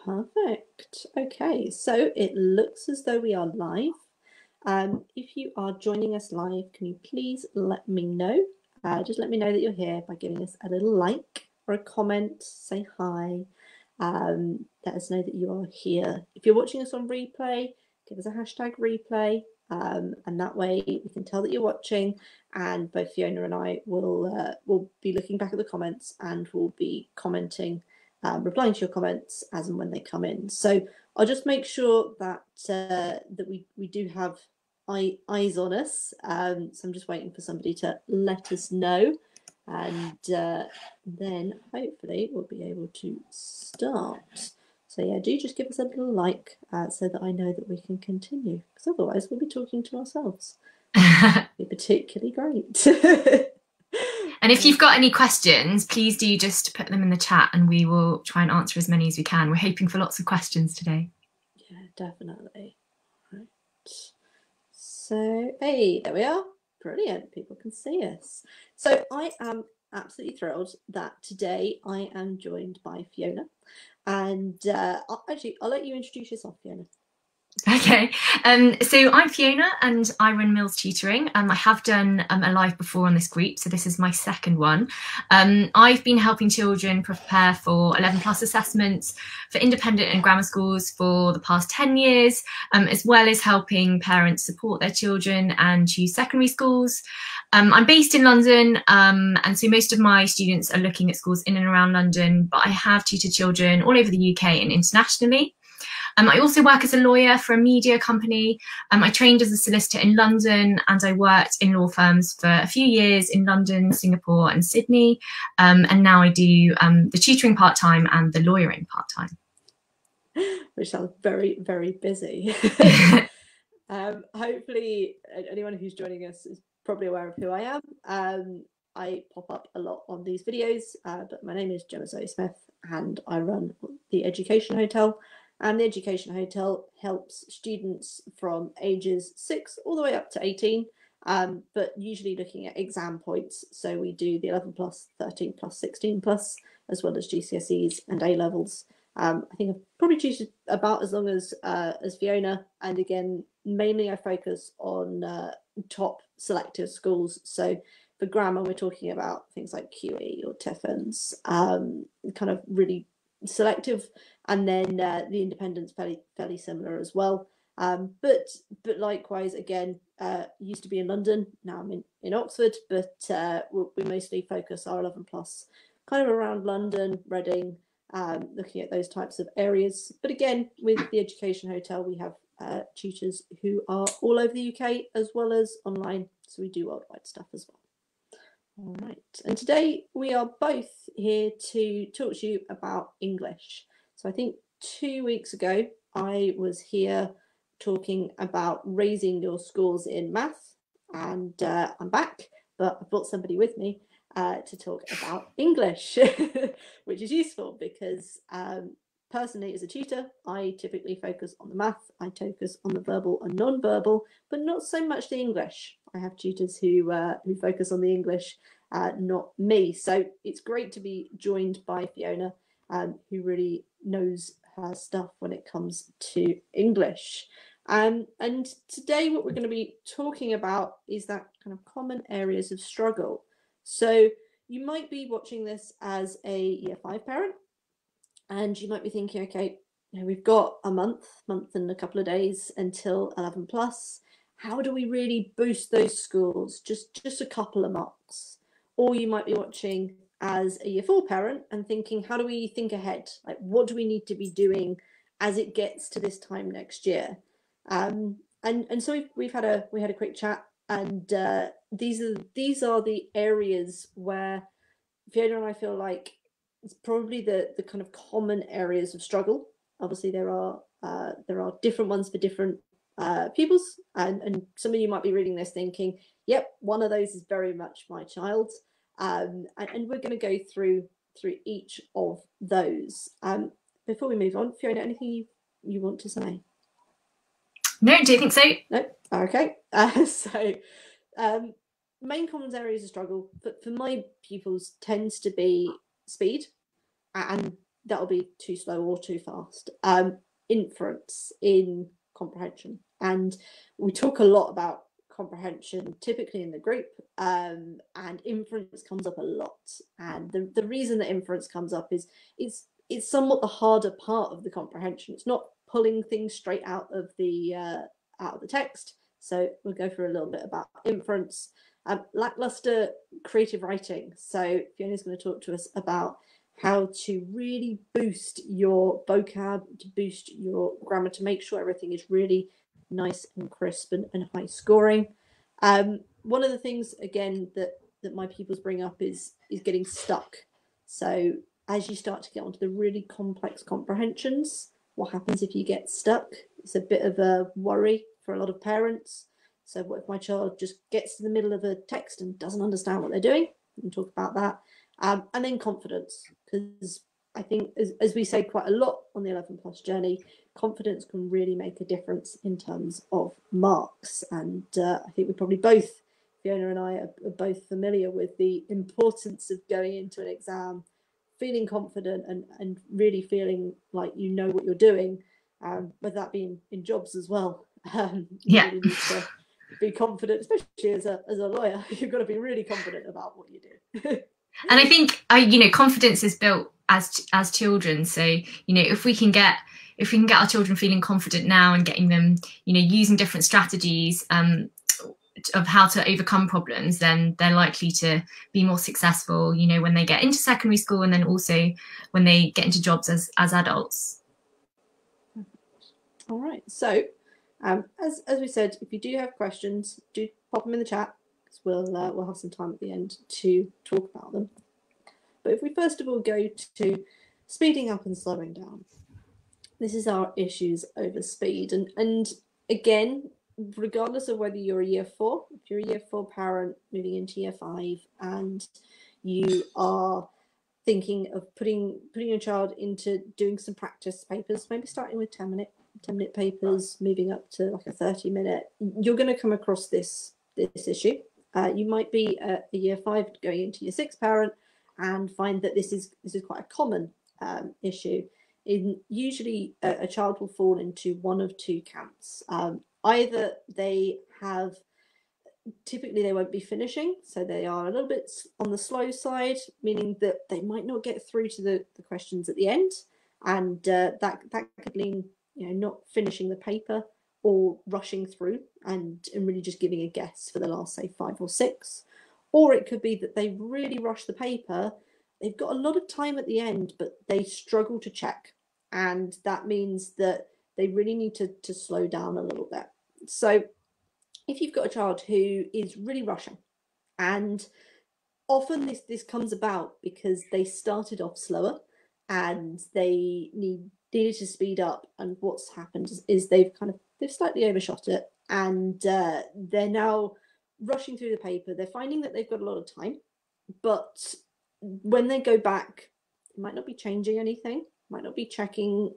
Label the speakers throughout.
Speaker 1: Perfect. Okay, so it looks as though we are live. If you are joining us live, can you please let me know? Just let me know that you're here by giving us a little like or a comment, say hi. Let us know that you are here. If you're watching us on replay, give us a hashtag replay, and that way we can tell that you're watching. And both Fiona and I will be looking back at the comments and we'll be commenting, replying to your comments as and when they come in. So I'll just make sure that that we do have eyes on us. So I'm just waiting for somebody to let us know, and then hopefully we'll be able to start. So yeah, do just give us a little like so that I know that we can continue, because otherwise we'll be talking to ourselves. It'd be particularly great.
Speaker 2: And if you've got any questions, please do just put them in the chat and we will try and answer as many as we can. We're hoping for lots of questions today.
Speaker 1: Yeah, definitely. Right. So, hey, there we are. Brilliant. People can see us. So I am absolutely thrilled that today I am joined by Fiona. And I'll let you introduce yourself, Fiona.
Speaker 2: Okay, so I'm Fiona and I run Mills Tutoring. I have done a live before on this group, so this is my second one. I've been helping children prepare for 11+ assessments for independent and grammar schools for the past 10 years, as well as helping parents support their children and choose secondary schools. I'm based in London, and so most of my students are looking at schools in and around London, but I have tutored children all over the UK and internationally. I also work as a lawyer for a media company. I trained as a solicitor in London and I worked in law firms for a few years in London, Singapore and Sydney. And now I do the tutoring part-time and the lawyering part-time.
Speaker 1: Which sounds very, very busy. Hopefully anyone who's joining us is probably aware of who I am. I pop up a lot on these videos, but my name is Gemma Zoe Smith and I run the Education Hotel. And the Education Hotel helps students from ages 6 all the way up to 18, but usually looking at exam points. So we do the 11+, 13+, 16+, as well as GCSEs and A-levels. I think I've probably tutored about as long as Fiona. And again, mainly I focus on top selective schools. So for grammar, we're talking about things like QE or TEFNs, kind of really selective, and then the independent's fairly similar as well, but likewise again, used to be in London, now I'm in Oxford, but we mostly focus our 11+ kind of around London, Reading, looking at those types of areas. But again, with the Education Hotel, we have tutors who are all over the UK as well as online, so we do worldwide stuff as well. All right, and today we are both here to talk to you about English. So I think 2 weeks ago I was here talking about raising your scores in math, and I'm back, but I've brought somebody with me to talk about English, which is useful because personally as a tutor, I typically focus on the math, I focus on the verbal and non-verbal, but not so much the English. I have tutors who focus on the English, not me. So it's great to be joined by Fiona, who really knows her stuff when it comes to English. And today what we're going to be talking about is that kind of common areas of struggle. So you might be watching this as a Year 5 parent, and you might be thinking, okay, you know, we've got a month and a couple of days until 11+. How do we really boost those scores? Just a couple of marks. Or you might be watching as a Year 4 parent and thinking, how do we think ahead? Like, what do we need to be doing as it gets to this time next year? And so we had a quick chat, and these are the areas where Fiona and I feel like it's probably the kind of common areas of struggle. Obviously, there are different ones for different pupils, and some of you might be reading this thinking, yep, one of those is very much my child, and we're going to go through each of those. Before we move on, Fiona, anything you want to say?
Speaker 2: No, do you think so?
Speaker 1: No. Okay. So main common areas of struggle for my pupils tends to be speed and that'll be too slow or too fast. Inference in comprehension. And we talk a lot about comprehension typically in the group, and inference comes up a lot. And the reason that inference comes up is it's somewhat the harder part of the comprehension. It's not pulling things straight out of the text. So we'll go through a little bit about inference. Lackluster creative writing. So Fiona's going to talk to us about how to really boost your vocab, to boost your grammar, to make sure everything is really nice and crisp and high scoring. One of the things, again, that my pupils bring up is getting stuck. So as you start to get onto the really complex comprehensions, what happens if you get stuck? It's a bit of a worry for a lot of parents. So what if my child just gets to the middle of a text and doesn't understand what they're doing? We can talk about that. And then confidence, because I think, as we say quite a lot on the 11+ journey, confidence can really make a difference in terms of marks. And I think we probably both, Fiona and I, are both familiar with the importance of going into an exam feeling confident and really feeling like you know what you're doing, whether that be in jobs as well. You really need to be confident, especially as a lawyer. You've got to be really confident about what you do.
Speaker 2: And I think confidence is built as children. So if we can get our children feeling confident now and getting them using different strategies of how to overcome problems, then they're likely to be more successful when they get into secondary school, and then also when they get into jobs as adults.
Speaker 1: All right, so as we said, if you do have questions, do pop them in the chat, because we'll have some time at the end to talk about them. But if we first of all go to speeding up and slowing down, this is our issues over speed. And again, regardless of whether you're a year 4, if you're a year 4 parent moving into year 5 and you are thinking of putting your child into doing some practice papers, maybe starting with 10-minute papers, moving up to like a 30-minute, you're going to come across this issue. You might be a year 5 going into year 6 parent and find that this is quite a common issue. Usually a child will fall into one of two camps. Either typically they won't be finishing, so they are a little bit on the slow side, meaning that they might not get through to the questions at the end, and that could mean not finishing the paper or rushing through and really just giving a guess for the last, say, 5 or 6. Or it could be that they really rush the paper, they've got a lot of time at the end, but they struggle to check, and that means that they really need to slow down a little bit. So if you've got a child who is really rushing, and often this comes about because they started off slower and they needed to speed up, and what's happened is they've slightly overshot it, and they're now rushing through the paper. They're finding that they've got a lot of time, but when they go back, they might not be changing anything, might not be checking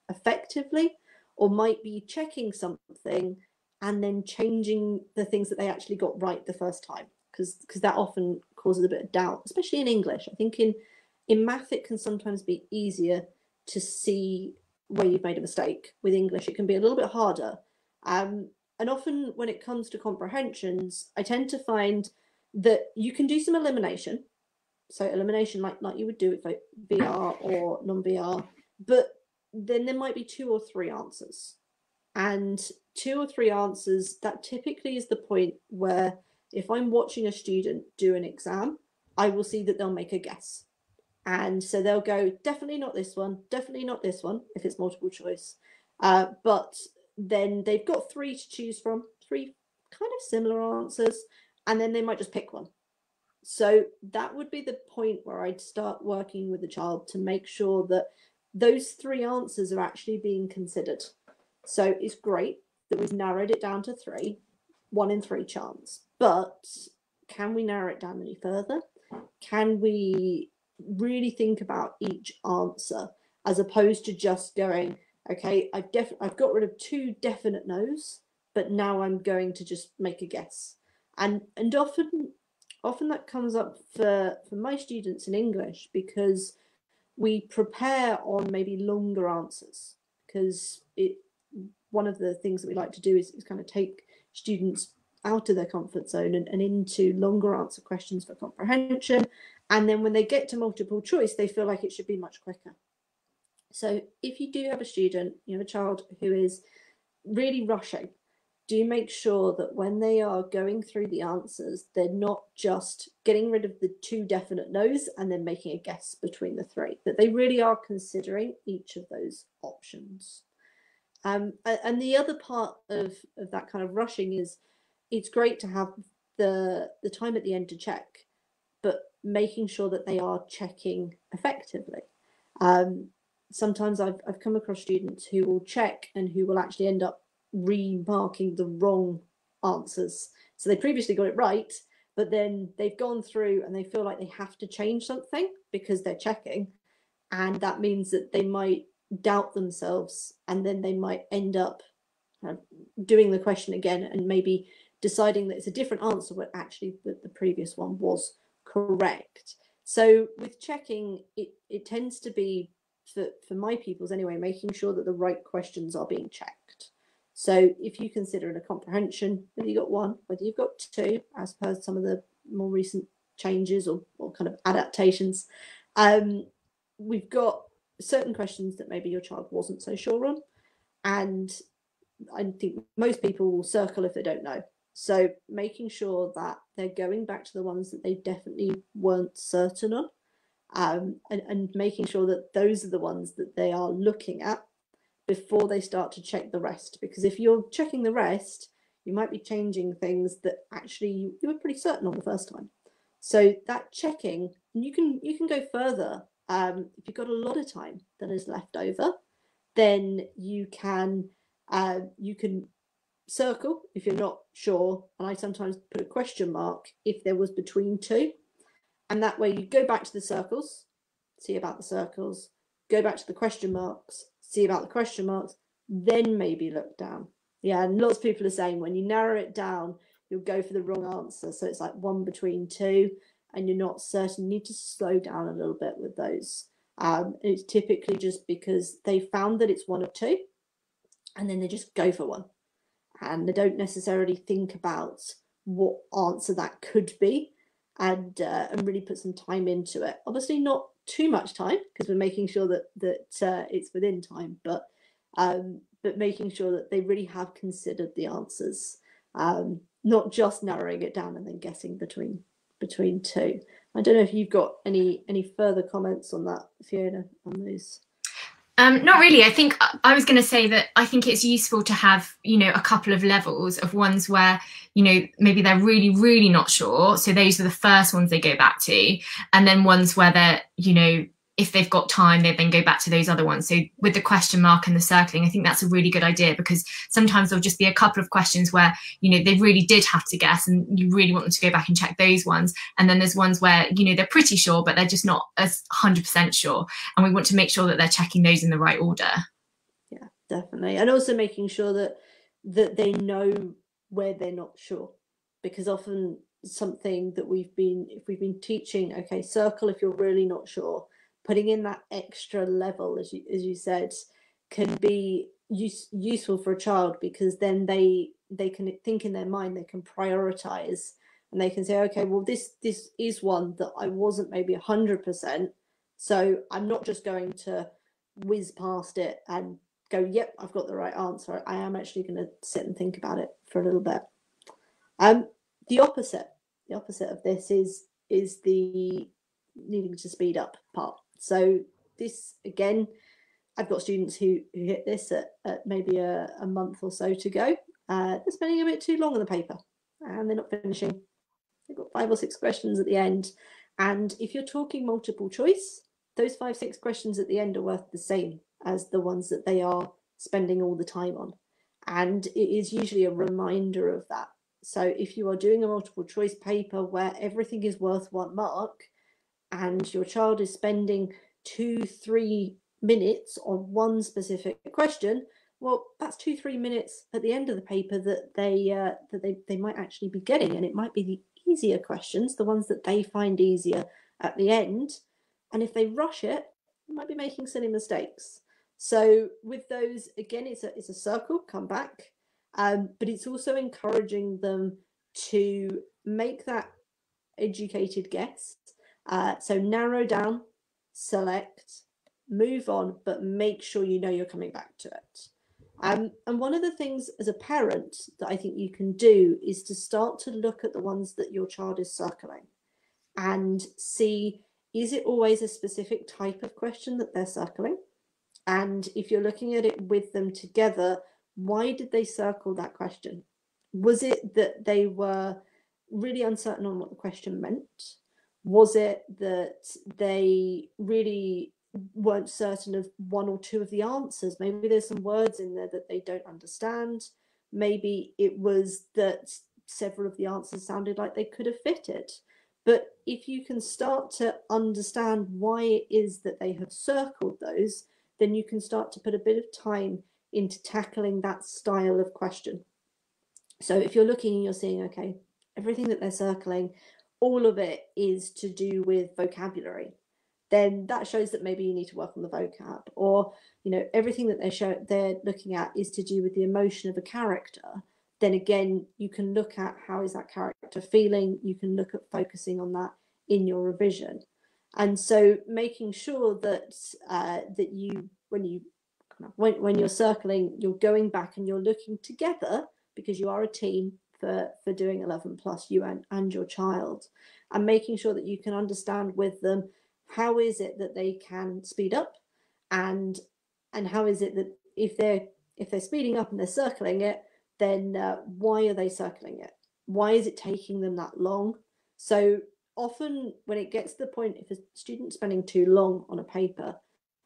Speaker 1: effectively, or might be checking something and then changing the things that they actually got right the first time, because that often causes a bit of doubt, especially in English. I think in math it can sometimes be easier to see where you've made a mistake. With English it can be a little bit harder, and often when it comes to comprehensions, I tend to find that you can do some elimination. So elimination like you would do with like VR or non-VR, but then there might be 2 or 3 answers. And 2 or 3 answers, that typically is the point where if I'm watching a student do an exam, I will see that they'll make a guess. And so they'll go, definitely not this one, definitely not this one, if it's multiple choice. But then they've got 3 to choose from, 3 kind of similar answers, and then they might just pick one. So that would be the point where I'd start working with the child to make sure that those 3 answers are actually being considered. So it's great that we've narrowed it down to 3, 1 in 3 chance, but can we narrow it down any further? Can we really think about each answer as opposed to just going, okay, I've got rid of 2 definite no's, but now I'm going to just make a guess. And often that comes up for my students in English, because we prepare on maybe longer answers, because one of the things that we like to do is kind of take students out of their comfort zone and into longer answer questions for comprehension. And then when they get to multiple choice, they feel like it should be much quicker. So if you do have a student, you have a child who is really rushing, do make sure that when they are going through the answers, they're not just getting rid of the 2 definite no's and then making a guess between the 3, that they really are considering each of those options. And the other part of that kind of rushing is, it's great to have the time at the end to check, but making sure that they are checking effectively. Sometimes I've come across students who will check and who will actually end up remarking the wrong answers. So they previously got it right, but then they've gone through and they feel like they have to change something because they're checking. And that means that they might doubt themselves, and then they might end up doing the question again and maybe deciding that it's a different answer, but actually the previous one was correct. So with checking, it tends to be, for my pupils anyway, making sure that the right questions are being checked. So if you consider it a comprehension, whether you've got 1, whether you've got 2, as per some of the more recent changes or kind of adaptations, we've got certain questions that maybe your child wasn't so sure on, and I think most people will circle if they don't know. So making sure that they're going back to the ones that they definitely weren't certain on, and making sure that those are the ones that they are looking at before they start to check the rest. Because if you're checking the rest, you might be changing things that actually you were pretty certain on the first time. So that checking, you can go further. If you've got a lot of time that is left over, then you can circle if you're not sure, and I sometimes put a question mark if there was between 2, and that way you go back to the circles, see about the circles, go back to the question marks, see about the question marks, then maybe look down. Yeah, and lots of people are saying when you narrow it down, you'll go for the wrong answer. So it's like 1 between 2, and you're not certain. You need to slow down a little bit with those. It's typically just because they found that it's 1 of 2, and then they just go for 1. And they don't necessarily think about what answer that could be, and really put some time into it. Obviously not too much time, because we're making sure that it's within time, but making sure that they really have considered the answers, not just narrowing it down and then guessing between 2. I don't know if you've got any further comments on that, Fiona, on those.
Speaker 2: Not really. I think I was going to say that I think it's useful to have, a couple of levels of ones where, maybe they're really, really not sure. So those are the first ones they go back to. And then ones where they're, if they've got time, they then go back to those other ones. So with the question mark and the circling, I think that's a really good idea, because sometimes there'll just be a couple of questions where, they really did have to guess, and you really want them to go back and check those ones. And then there's ones where, they're pretty sure, but they're just not as 100% sure. And we want to make sure that they're checking those in the right order.
Speaker 1: Yeah, definitely. And also making sure that they know where they're not sure, because often something that if we've been teaching, okay, circle if you're really not sure, putting in that extra level, as you said, can be useful for a child, because then they can think in their mind, they can prioritize, and they can say, okay, well, this is one that I wasn't maybe 100%, so I'm not just going to whiz past it and go, yep, I've got the right answer. I am actually going to sit and think about it for a little bit. The opposite of this is the needing to speed up part. So this, again, I've got students who hit this at maybe a month or so to go. They're spending a bit too long on the paper, and they're not finishing. They've got 5 or 6 questions at the end. And if you're talking multiple choice, those 5, 6 questions at the end are worth the same as the ones that they are spending all the time on. And it is usually a reminder of that. So if you are doing a multiple choice paper where everything is worth 1 mark, and your child is spending 2-3 minutes on one specific question, well, that's 2-3 minutes at the end of the paper that they might actually be getting, and it might be the easier questions, the ones that they find easier at the end. And if they rush it, might be making silly mistakes. So with those, again, it's a circle, come back, but it's also encouraging them to make that educated guess. So narrow down, select, move on, but make sure you know you're coming back to it. And one of the things as a parent that I think you can do is to start to look at the ones that your child is circling and see, is it always a specific type of question that they're circling? And if you're looking at it with them together, why did they circle that question? Was it that they were really uncertain on what the question meant? Was it that they really weren't certain of one or two of the answers? Maybe there's some words in there that they don't understand. Maybe it was that several of the answers sounded like they could have fitted. But if you can start to understand why it is that they have circled those, then you can start to put a bit of time into tackling that style of question. So if you're looking and you're seeing, okay, everything that they're circling, all of it is to do with vocabulary, then that shows that maybe you need to work on the vocab. Or, you know, everything that they're looking at is to do with the emotion of a character. Then again, you can look at how is that character feeling. You can look at focusing on that in your revision. And so making sure that that you, when you're circling, you're going back and you're looking together, because you are a team for doing 11 plus, you and your child, and making sure that you can understand with them, how is it that they can speed up, and how is it that if they're speeding up and they're circling it, then why are they circling it? Why is it taking them that long? So often when it gets to the point, if a student's spending too long on a paper,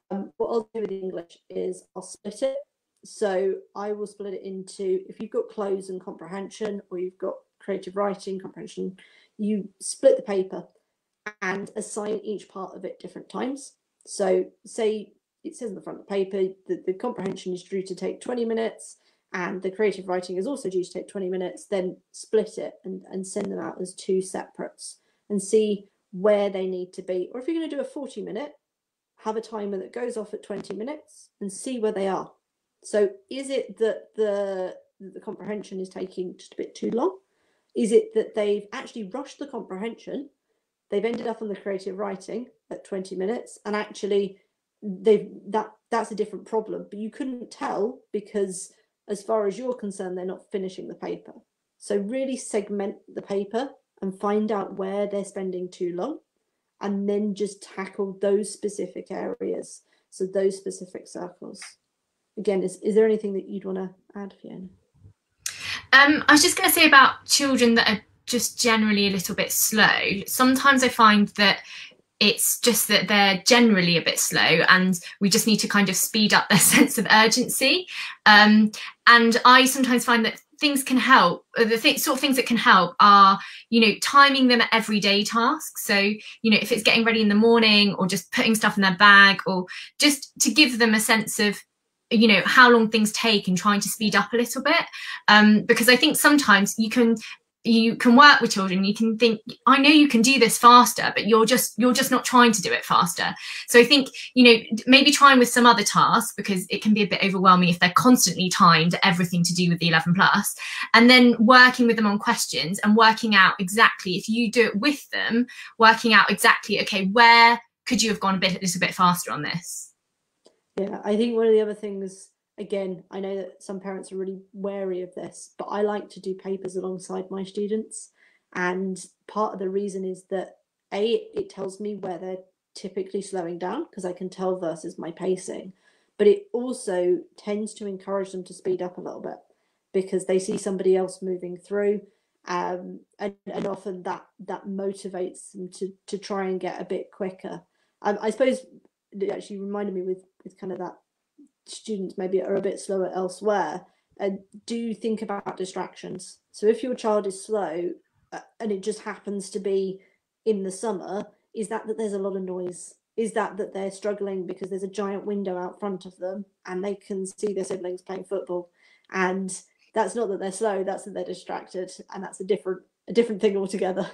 Speaker 1: what I'll do with English is I'll split it. So I will split it into, if you've got close and comprehension, or you've got creative writing, comprehension, you split the paper and assign each part of it different times. So say it says on the front of the paper that the comprehension is due to take 20 minutes and the creative writing is also due to take 20 minutes, then split it and send them out as two separates and see where they need to be. Or if you're going to do a 40-minute, have a timer that goes off at 20 minutes and see where they are. So is it that the comprehension is taking just a bit too long? Is it that they've actually rushed the comprehension? They've ended up on the creative writing at 20 minutes, and actually that's a different problem. But you couldn't tell because, as far as you're concerned, they're not finishing the paper. So really segment the paper and find out where they're spending too long, and then just tackle those specific areas. So those specific circles. Again, is there anything that you'd want to add, Fiona?
Speaker 2: I was just going to say about children that are just generally a little bit slow. Sometimes I find that it's just that they're generally a bit slow and we just need to kind of speed up their sense of urgency. And I sometimes find that things can help. Sort of things that can help are, you know, timing them at everyday tasks. So, you know, if it's getting ready in the morning or just putting stuff in their bag, or just to give them a sense of, you know, how long things take and trying to speed up a little bit. Because I think sometimes you can work with children, you can think, I know you can do this faster, but you're just not trying to do it faster. So I think, you know, maybe trying with some other tasks, because it can be a bit overwhelming if they're constantly timed everything to do with the 11 plus, and then working with them on questions and working out exactly, if you do it with them, working out exactly, okay, where could you have gone a little bit faster on this?
Speaker 1: Yeah, I think one of the other things, again, I know that some parents are really wary of this, but I like to do papers alongside my students. And part of the reason is that, A, it tells me where they're typically slowing down, because I can tell versus my pacing. But it also tends to encourage them to speed up a little bit, because they see somebody else moving through. And often that motivates them to try and get a bit quicker. I suppose it actually reminded me with kind of that students maybe are a bit slower elsewhere, and do think about distractions. So if your child is slow and it just happens to be in the summer, is that there's a lot of noise? Is that they're struggling because there's a giant window out front of them and they can see their siblings playing football? And that's not that they're slow, that's that they're distracted, and that's a different thing altogether.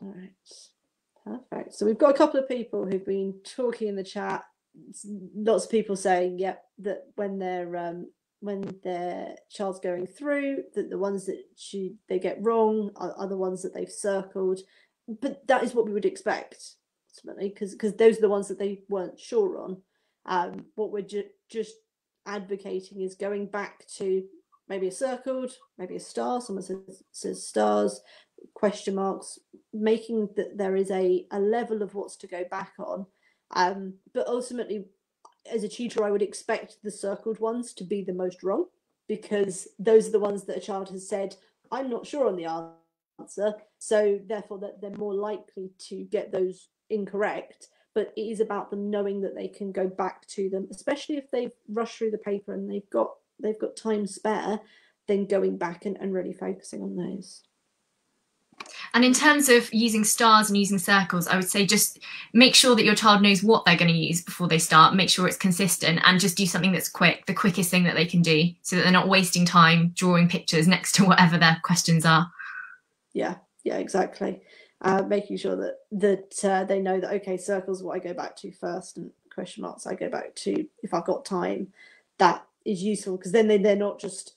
Speaker 1: All right. Perfect. So we've got a couple of people who've been talking in the chat. Lots of people saying, yep, that when their child's going through, that the ones that they get wrong are the ones that they've circled. But that is what we would expect, ultimately, because those are the ones that they weren't sure on. What we're just advocating is going back to maybe a circled, maybe a star. Someone says stars, question marks, making that there is a level of what's to go back on. But ultimately, as a tutor, I would expect the circled ones to be the most wrong, because those are the ones that a child has said, I'm not sure on the answer, so therefore that they're more likely to get those incorrect. But it is about them knowing that they can go back to them, especially if they've rushed through the paper and they've got time spare, then going back and really focusing on those.
Speaker 2: And in terms of using stars and using circles, I would say just make sure that your child knows what they're going to use before they start, make sure it's consistent, and just do something that's quick, the quickest thing that they can do, so that they're not wasting time drawing pictures next to whatever their questions are.
Speaker 1: Yeah, exactly. Making sure that they know that, okay, circles what I go back to first, and question marks I go back to if I've got time. That is useful, because then they're not just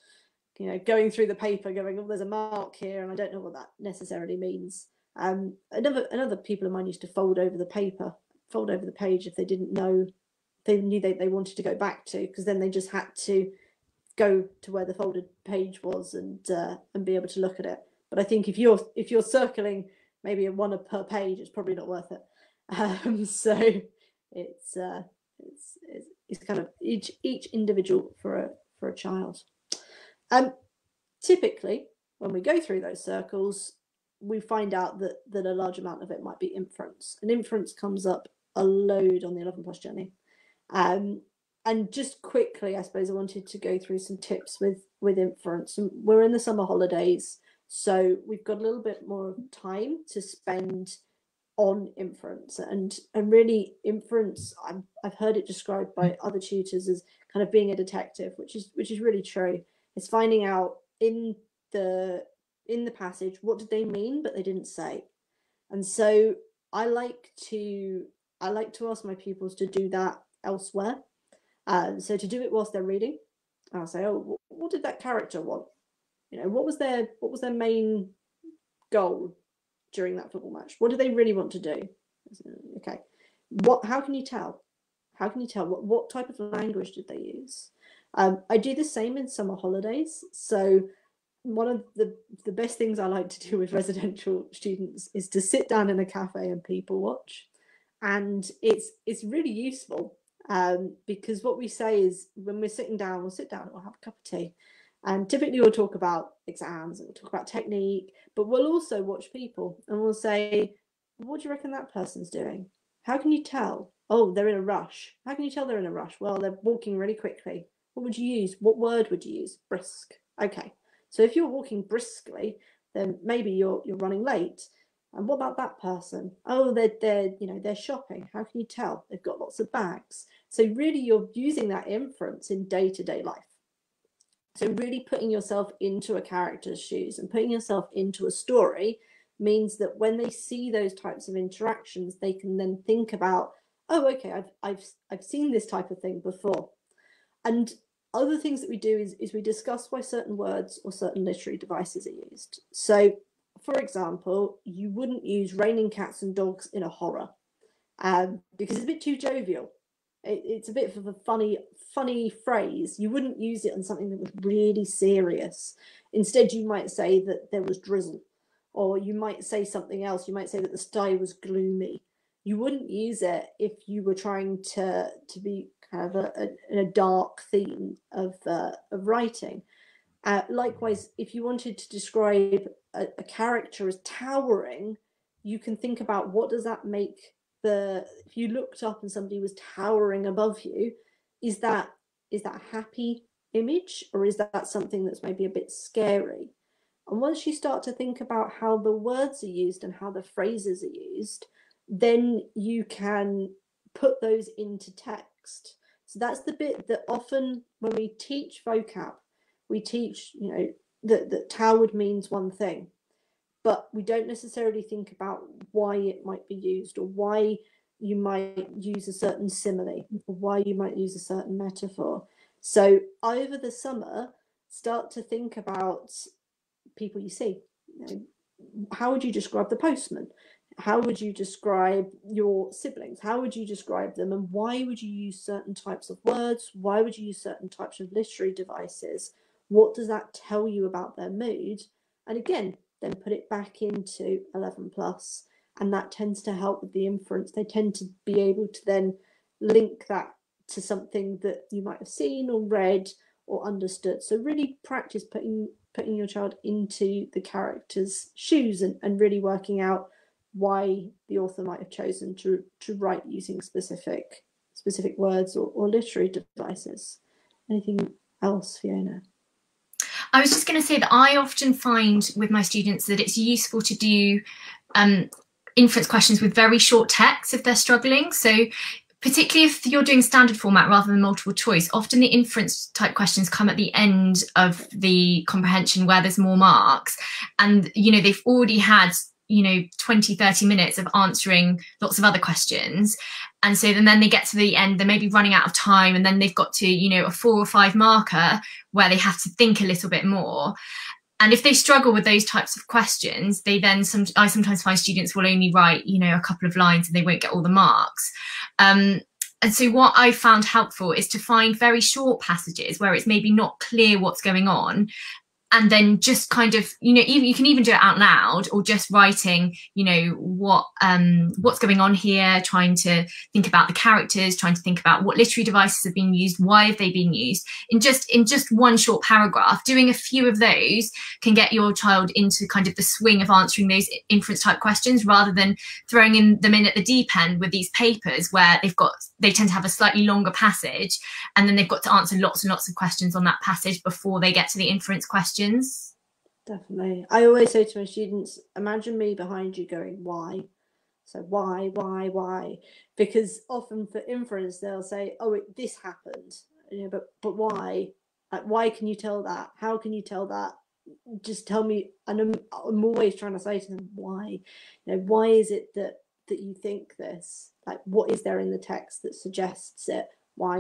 Speaker 1: going through the paper going, oh, there's a mark here and I don't know what that necessarily means. Another people of mine used to fold over the page if they didn't know, they knew they wanted to go back to, because then they just had to go to where the folded page was and be able to look at it. But I think if you're circling maybe one per page, it's probably not worth it. So it's kind of each individual for a child. Typically, when we go through those circles, we find out that a large amount of it might be inference. And inference comes up a load on the 11+ journey. And just quickly, I suppose I wanted to go through some tips with inference. And we're in the summer holidays, so we've got a little bit more time to spend on inference. And really, inference, I've heard it described by other tutors as kind of being a detective, which is really true. It's finding out in the passage what did they mean, but they didn't say. And so I like to ask my pupils to do that elsewhere. So to do it whilst they're reading, I'll say, oh, what did that character want? What was their main goal during that football match? What do they really want to do? Okay, how can you tell? What type of language did they use? I do the same in summer holidays. So one of the best things I like to do with residential students is to sit down in a cafe and people watch. And it's really useful, because what we say is, when we're sitting down, we'll sit down, we'll have a cup of tea. And typically we'll talk about exams and we'll talk about technique, but we'll also watch people and we'll say, what do you reckon that person's doing? How can you tell? Oh, they're in a rush. How can you tell they're in a rush? Well, they're walking really quickly. What would you use? What word would you use? Brisk. Okay. So if you're walking briskly, then maybe you're running late. And what about that person? Oh, they're shopping. How can you tell? They've got lots of bags. So really, you're using that inference in day-to-day life. So really putting yourself into a character's shoes and putting yourself into a story means that when they see those types of interactions, they can then think about, oh, okay, I've seen this type of thing before. And other things that we do is we discuss why certain words or certain literary devices are used. So, for example, you wouldn't use raining cats and dogs in a horror, because it's a bit too jovial. It's a bit of a funny phrase. You wouldn't use it on something that was really serious. Instead, you might say that there was drizzle, or you might say something else. You might say that the sky was gloomy. You wouldn't use it if you were trying to be kind of a dark theme of writing. Likewise, if you wanted to describe a character as towering, you can think about, what does that make if you looked up and somebody was towering above you, is that a happy image, or is that something that's maybe a bit scary? And once you start to think about how the words are used and how the phrases are used, then you can put those into text. So that's the bit that often when we teach vocab, we teach, that Toward means one thing. but we don't necessarily think about why it might be used, or why you might use a certain simile, or why you might use a certain metaphor. So over the summer, start to think about people you see. You know, how would you describe the postman? How would you describe your siblings? How would you describe them? And why would you use certain types of words? Why would you use certain types of literary devices? What does that tell you about their mood? And again, then put it back into 11 plus. And that tends to help with the inference. They tend to be able to then link that to something that you might have seen or read or understood. So really practice putting your child into the character's shoes, and really working out why the author might have chosen to write using specific words or literary devices. Anything else, Fiona?
Speaker 2: I was just going to say that I often find with my students that it's useful to do inference questions with very short text if they're struggling. So particularly if you're doing standard format rather than multiple choice, often the inference type questions come at the end of the comprehension where there's more marks. And, you know, they've already had, 20, 30 minutes of answering lots of other questions. And so then they get to the end, they may be running out of time, and then they've got to, a 4 or 5 marker where they have to think a little bit more. And if they struggle with those types of questions, I sometimes find students will only write, a couple of lines and they won't get all the marks. And so what I found helpful is to find very short passages where it's maybe not clear what's going on, and then just kind of, you can even do it out loud, or just writing, what's going on here, trying to think about the characters, trying to think about what literary devices have been used, why have they been used, in just one short paragraph. Doing a few of those can get your child into kind of the swing of answering those inference type questions, rather than throwing them in at the deep end with these papers where they tend to have a slightly longer passage, and then they've got to answer lots and lots of questions on that passage before they get to the inference questions.
Speaker 1: Definitely. I always say to my students, imagine me behind you going, why? So why? Because often for inference, they'll say, oh, this happened, but why? Like, why can you tell that? How can you tell that? Just tell me. And I'm always trying to say to them, why? Why is it that you think this? Like, what is there in the text that suggests it? Why?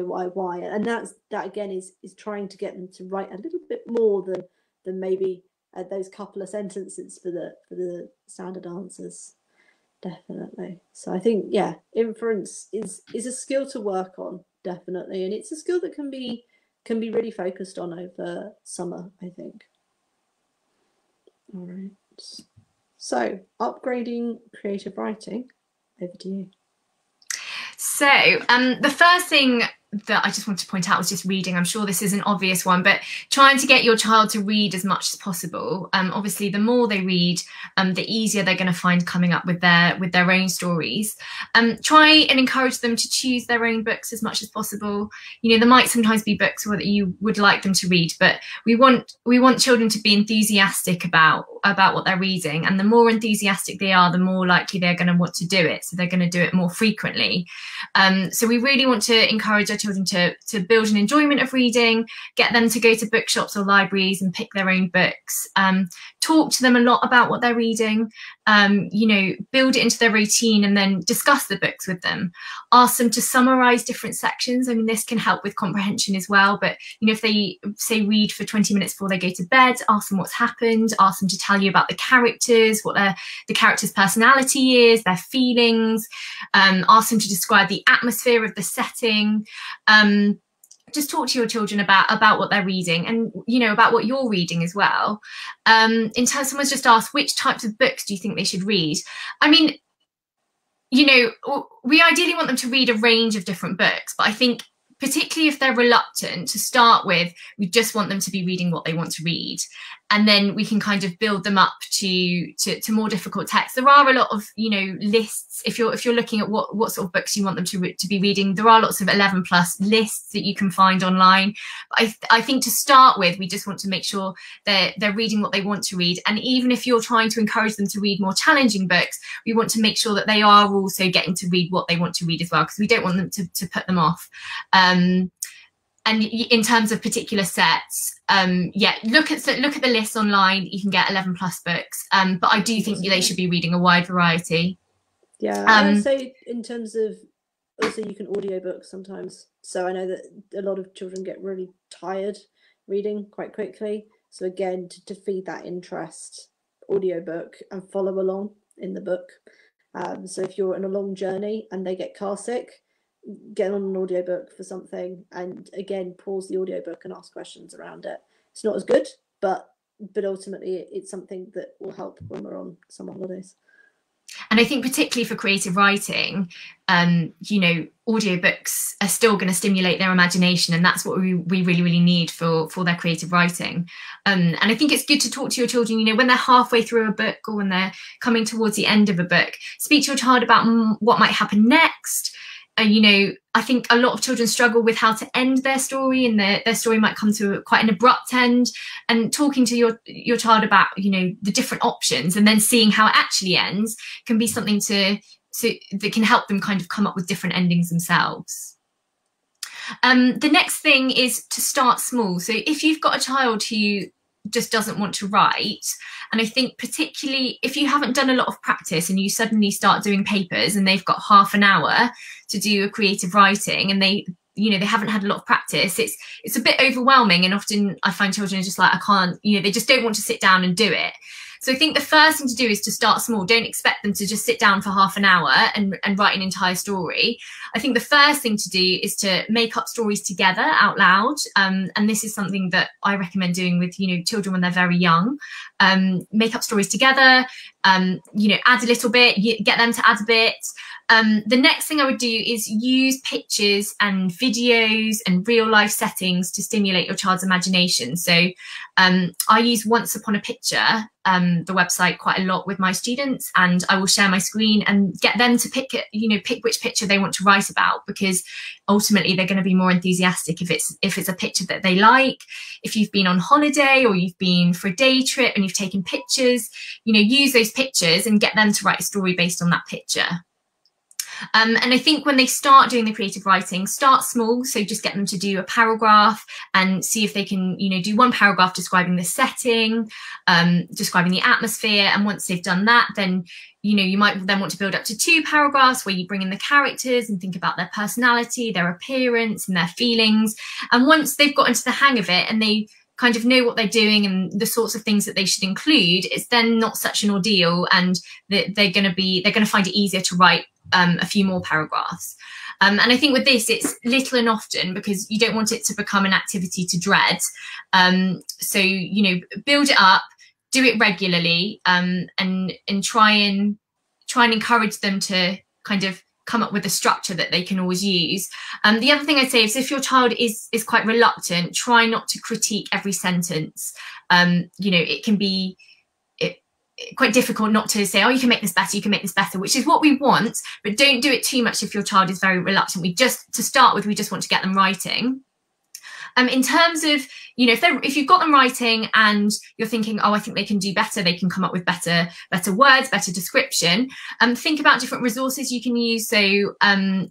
Speaker 1: And that again is trying to get them to write a little bit more than maybe those couple of sentences for the standard answers. Definitely. So I think, yeah, inference is a skill to work on, definitely, and it's a skill that can be really focused on over summer, I think. All right. So upgrading creative writing, over to you.
Speaker 2: So the first thing that I just want to point out was just reading. I'm sure this is an obvious one, but trying to get your child to read as much as possible. Obviously, the more they read, the easier they're going to find coming up with their own stories. Try and encourage them to choose their own books as much as possible. There might sometimes be books that you would like them to read, but we want children to be enthusiastic about what they're reading, and the more enthusiastic they are, the more likely they're going to want to do it. So they're going to do it more frequently. So we really want to encourage our children to build an enjoyment of reading, get them to go to bookshops or libraries and pick their own books, talk to them a lot about what they're reading, build it into their routine, and then discuss the books with them. Ask them to summarize different sections. I mean, this can help with comprehension as well, but if they say read for 20 minutes before they go to bed, ask them what's happened, ask them to tell you about the characters, what the character's personality is, their feelings, ask them to describe the atmosphere of the setting. Just talk to your children about what they're reading, and about what you're reading as well. In terms, someone's just asked, which types of books do you think they should read? I mean, we ideally want them to read a range of different books, but I think particularly if they're reluctant to start with, we just want them to be reading what they want to read, and then we can kind of build them up to more difficult texts. There are a lot of lists. If you're looking at what sort of books you want them to be reading, there are lots of 11 plus lists that you can find online. But I think to start with, we just want to make sure they're reading what they want to read, and even if you're trying to encourage them to read more challenging books, we want to make sure that they are also getting to read what they want to read as well, because we don't want them to put them off. in terms of particular sets, yeah, look at the list online. You can get 11+ books, but I do think they should be reading a wide variety.
Speaker 1: Yeah, I'd say in terms of, also you can audiobook sometimes. So I know that a lot of children get really tired reading quite quickly. So again, to feed that interest, audiobook and follow along in the book. So if you're on a long journey and they get car sick, get on an audiobook for something, and again, pause the audiobook and ask questions around it. It's not as good, but ultimately it's something that will help when we're on summer holidays.
Speaker 2: And I think particularly for creative writing, you know, audiobooks are still going to stimulate their imagination, and that's what we really need for their creative writing. And I think it's good to talk to your children, you know, when they're halfway through a book or when they're coming towards the end of a book, speak to your child about what might happen next. You know, I think a lot of children struggle with how to end their story, and their story might come to quite an abrupt end. And talking to your child about, you know, the different options and then seeing how it actually ends can be something that can help them kind of come up with different endings themselves. The next thing is to start small. So if you've got a child who just doesn't want to write, and I think particularly if you haven't done a lot of practice and you suddenly start doing papers and they've got half an hour to do a creative writing and they haven't had a lot of practice, it's a bit overwhelming, and often I find children are just like, I can't, you know, they just don't want to sit down and do it. So I think the first thing to do is to start small. Don't expect them to just sit down for half an hour and write an entire story. I think the first thing to do is to make up stories together out loud. And this is something that I recommend doing with, you know, children when they're very young. Make up stories together, you know, add a little bit, get them to add a bit. The next thing I would do is use pictures and videos and real life settings to stimulate your child's imagination. So I use Once Upon a Picture, the website, quite a lot with my students, and I will share my screen and get them to pick which picture they want to write about, because ultimately they're going to be more enthusiastic if it's a picture that they like. If you've been on holiday or you've been for a day trip and you've taken pictures, you know, use those pictures and get them to write a story based on that picture. And I think when they start doing the creative writing, start small. So just get them to do a paragraph and see if they can, you know, do one paragraph describing the setting, describing the atmosphere. And once they've done that, then, you know, you might then want to build up to 2 paragraphs where you bring in the characters and think about their personality, their appearance and their feelings. And once they've got into the hang of it and they kind of know what they're doing and the sorts of things that they should include, it's then not such an ordeal, and they're going to find it easier to write a few more paragraphs. And I think with this, it's little and often, because you don't want it to become an activity to dread. So, you know, build it up, do it regularly, and try and encourage them to kind of come up with a structure that they can always use. The other thing I'd say is if your child is quite reluctant, try not to critique every sentence. You know, it can be quite difficult not to say, oh, you can make this better, you can make this better, which is what we want, but don't do it too much if your child is very reluctant. To start with, we just want to get them writing. In terms of, you know, if you've got them writing and you're thinking, oh, I think they can do better, they can come up with better words, better description, think about different resources you can use. So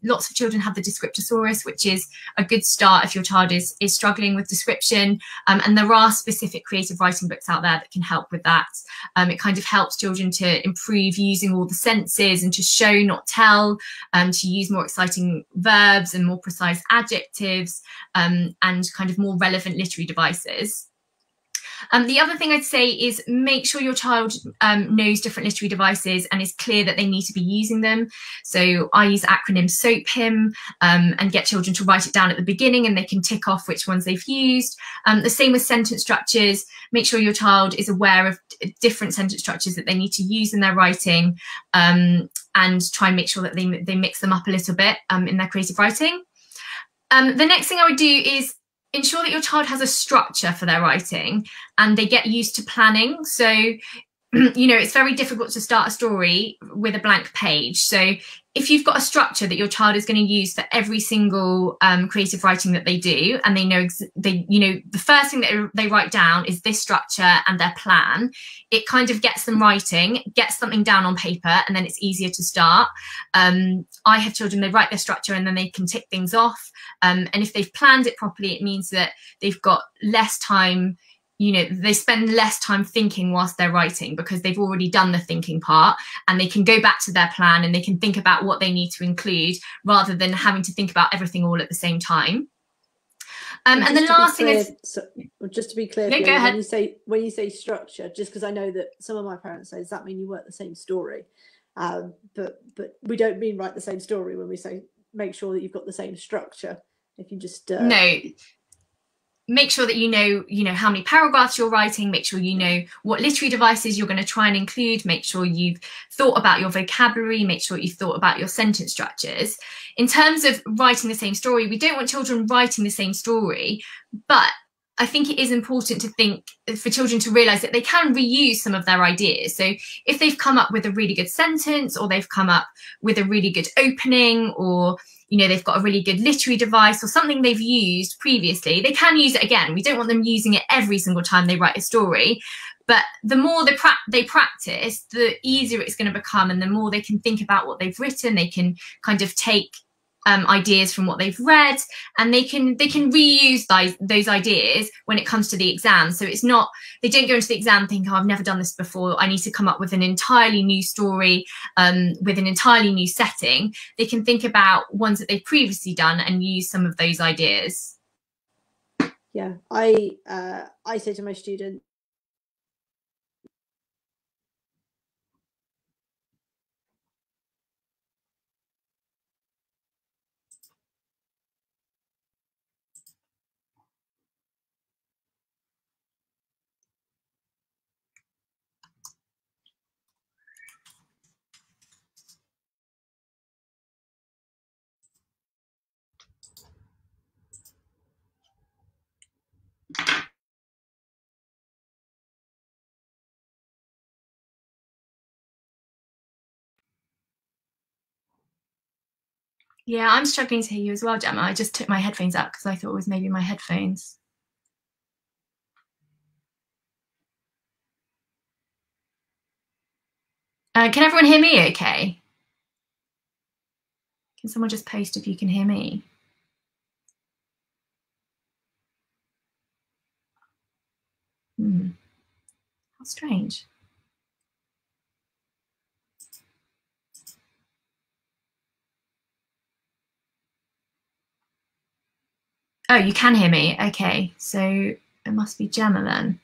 Speaker 2: lots of children have the Descriptosaurus, which is a good start if your child is struggling with description. And there are specific creative writing books out there that can help with that. It kind of helps children to improve using all the senses and to show, not tell, to use more exciting verbs and more precise adjectives, and kind of more relevant literary devices. The other thing I'd say is make sure your child knows different literary devices and is clear that they need to be using them. So I use acronym SOAP-HIM and get children to write it down at the beginning, and they can tick off which ones they've used. The same with sentence structures. Make sure your child is aware of different sentence structures that they need to use in their writing, and try and make sure that they mix them up a little bit in their creative writing. The next thing I would do is ensure that your child has a structure for their writing and they get used to planning. So, you know, it's very difficult to start a story with a blank page. So if you've got a structure that your child is going to use for every single creative writing that they do, and they know the first thing that they write down is this structure and their plan, it kind of gets them writing, gets something down on paper, and then it's easier to start. I have children, they write their structure and then they can tick things off. And if they've planned it properly, it means that they've got less time. They spend less time thinking whilst they're writing, because they've already done the thinking part, and they can go back to their plan and they can think about what they need to include, rather than having to think about everything all at the same time. And the last thing is,
Speaker 1: just to be clear,
Speaker 2: yeah, go ahead.
Speaker 1: When you say structure, just because I know that some of my parents say, does that mean you work the same story? But we don't mean write the same story when we say make sure that you've got the same structure. If you just
Speaker 2: no. Make sure that you know how many paragraphs you're writing, make sure you know what literary devices you're going to try and include, make sure you've thought about your vocabulary, make sure you've thought about your sentence structures. In terms of writing the same story, we don't want children writing the same story, but I think it is important for children to realise that they can reuse some of their ideas. So if they've come up with a really good sentence, or they've come up with a really good opening, or they've got a really good literary device or something they've used previously, they can use it again. We don't want them using it every single time they write a story, but the more they practice, the easier it's going to become, and the more they can think about what they've written. They can kind of take ideas from what they've read, and they can reuse those ideas when it comes to the exam. So it's not, they don't go into the exam thinking, oh, I've never done this before, I need to come up with an entirely new story with an entirely new setting. They can think about ones that they've previously done and use some of those ideas.
Speaker 1: Yeah, I say to my students,
Speaker 2: Yeah, I'm struggling to hear you as well, Gemma. I just took my headphones out because I thought it was maybe my headphones. Can everyone hear me okay? Can someone just post if you can hear me? How strange. Oh, you can hear me. Okay, so it must be Gemma then.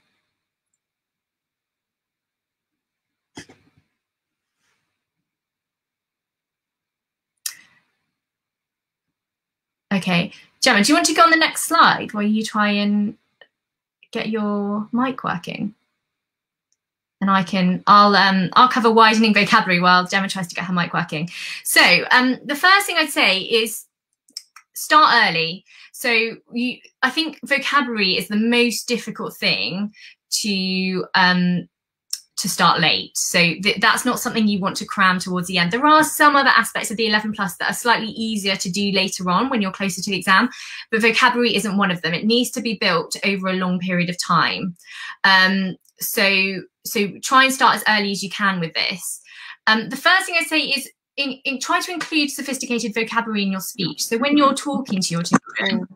Speaker 2: Okay, Gemma, do you want to go on the next slide while you try and get your mic working? And I'll cover widening vocabulary while Gemma tries to get her mic working. So the first thing I'd say is start early. So I think vocabulary is the most difficult thing to start late. So that's not something you want to cram towards the end. There are some other aspects of the 11 plus that are slightly easier to do later on when you're closer to the exam, but vocabulary isn't one of them. It needs to be built over a long period of time. So try and start as early as you can with this. The first thing I'd say is try to include sophisticated vocabulary in your speech. So when you're talking to your children,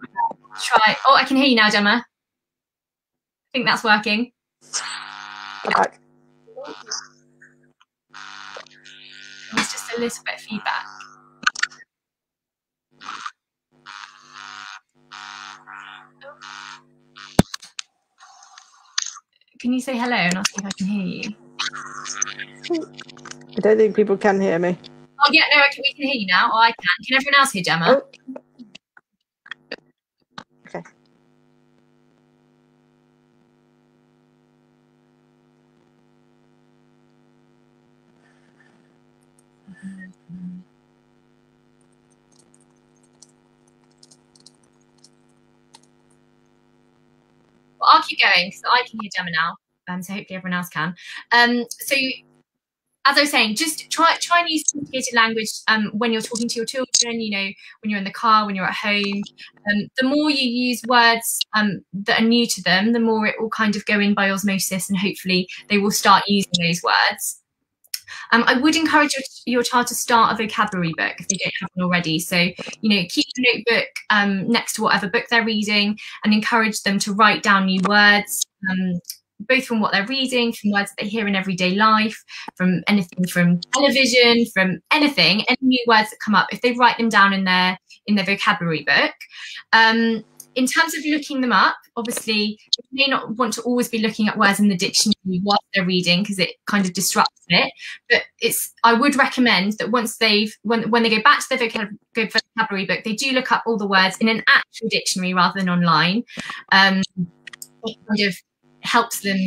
Speaker 2: try. Oh, I can hear you now, Gemma. I think that's working.
Speaker 1: Okay.
Speaker 2: There's just a little bit of feedback. Can you say hello and I'll see if I can hear you?
Speaker 1: I don't think people can hear me.
Speaker 2: Oh yeah, no, we can hear you now. Oh, I can. Can everyone else hear Gemma?
Speaker 1: Oh. Okay.
Speaker 2: Well, I'll keep going because I can hear Gemma now. So hopefully everyone else can. So as I was saying, just try and use complicated language when you're talking to your children, you know, when you're in the car, when you're at home. The more you use words that are new to them, the more it will kind of go in by osmosis, and hopefully they will start using those words. I would encourage your child to start a vocabulary book if they don't have one already. So, you know, keep the notebook next to whatever book they're reading, and encourage them to write down new words, both from what they're reading, from words that they hear in everyday life, from anything from television, from anything, any new words that come up. If they write them down in their vocabulary book. In terms of looking them up, obviously, you may not want to always be looking at words in the dictionary while they're reading, because it kind of disrupts it. But I would recommend that once when they go back to their vocabulary book, they do look up all the words in an actual dictionary rather than online. It kind of helps them,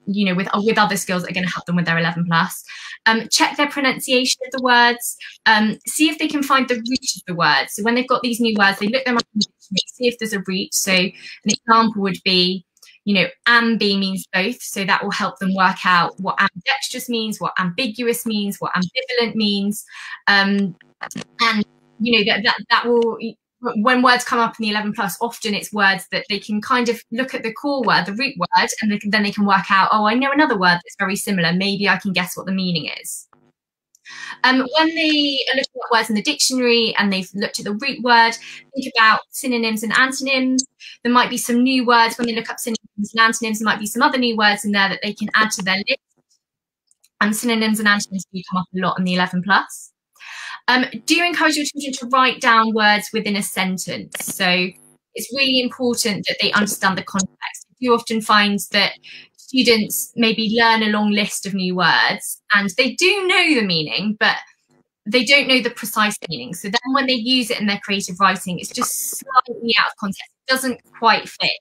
Speaker 2: you know, with other skills that are going to help them with their 11 plus. Check their pronunciation of the words. See if they can find the root of the words. So when they've got these new words, they look them up in the dictionary, see if there's a root. So an example would be, you know, ambi means both. So that will help them work out what ambidextrous means, what ambiguous means, what ambivalent means. And, you know, that will, when words come up in the 11 plus, often it's words that they can kind of look at the core word, the root word, and then they can work out, oh, I know another word that's very similar. Maybe I can guess what the meaning is. When they are looking at words in the dictionary and they've looked at the root word, think about synonyms and antonyms. There might be some new words when they look up synonyms and antonyms. There might be some other new words in there that they can add to their list. And synonyms and antonyms do come up a lot in the 11 plus. Do encourage your children to write down words within a sentence. So it's really important that they understand the context. You often find that students maybe learn a long list of new words and they do know the meaning, but they don't know the precise meaning. So then when they use it in their creative writing, it's just slightly out of context. It doesn't quite fit.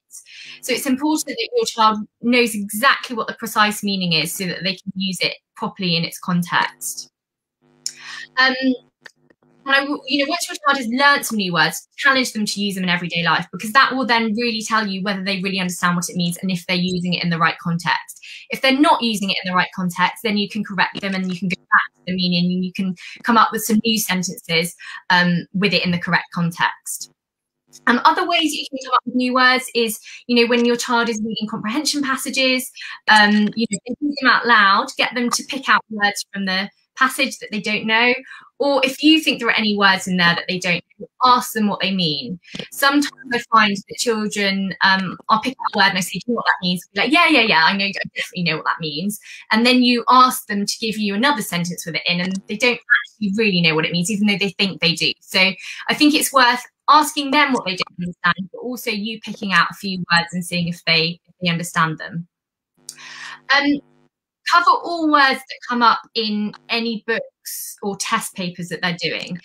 Speaker 2: So it's important that your child knows exactly what the precise meaning is so that they can use it properly in its context. You know, once your child has learnt some new words, challenge them to use them in everyday life, because that will then really tell you whether they really understand what it means and if they're using it in the right context. If they're not using it in the right context, then you can correct them and you can go back to the meaning and you can come up with some new sentences with it in the correct context. Other ways you can come up with new words is, you know, when your child is reading comprehension passages, you know, read them out loud, get them to pick out words from the passage that they don't know, or if you think there are any words in there that they don't know, ask them what they mean. Sometimes I find that children, I'll pick up a word and I say, do you know what that means? Like, yeah, I know, I definitely know what that means. And then you ask them to give you another sentence with it in, and they don't actually really know what it means, even though they think they do. So I think it's worth asking them what they don't understand, but also you picking out a few words and seeing if they understand them. Cover all words that come up in any books or test papers that they're doing.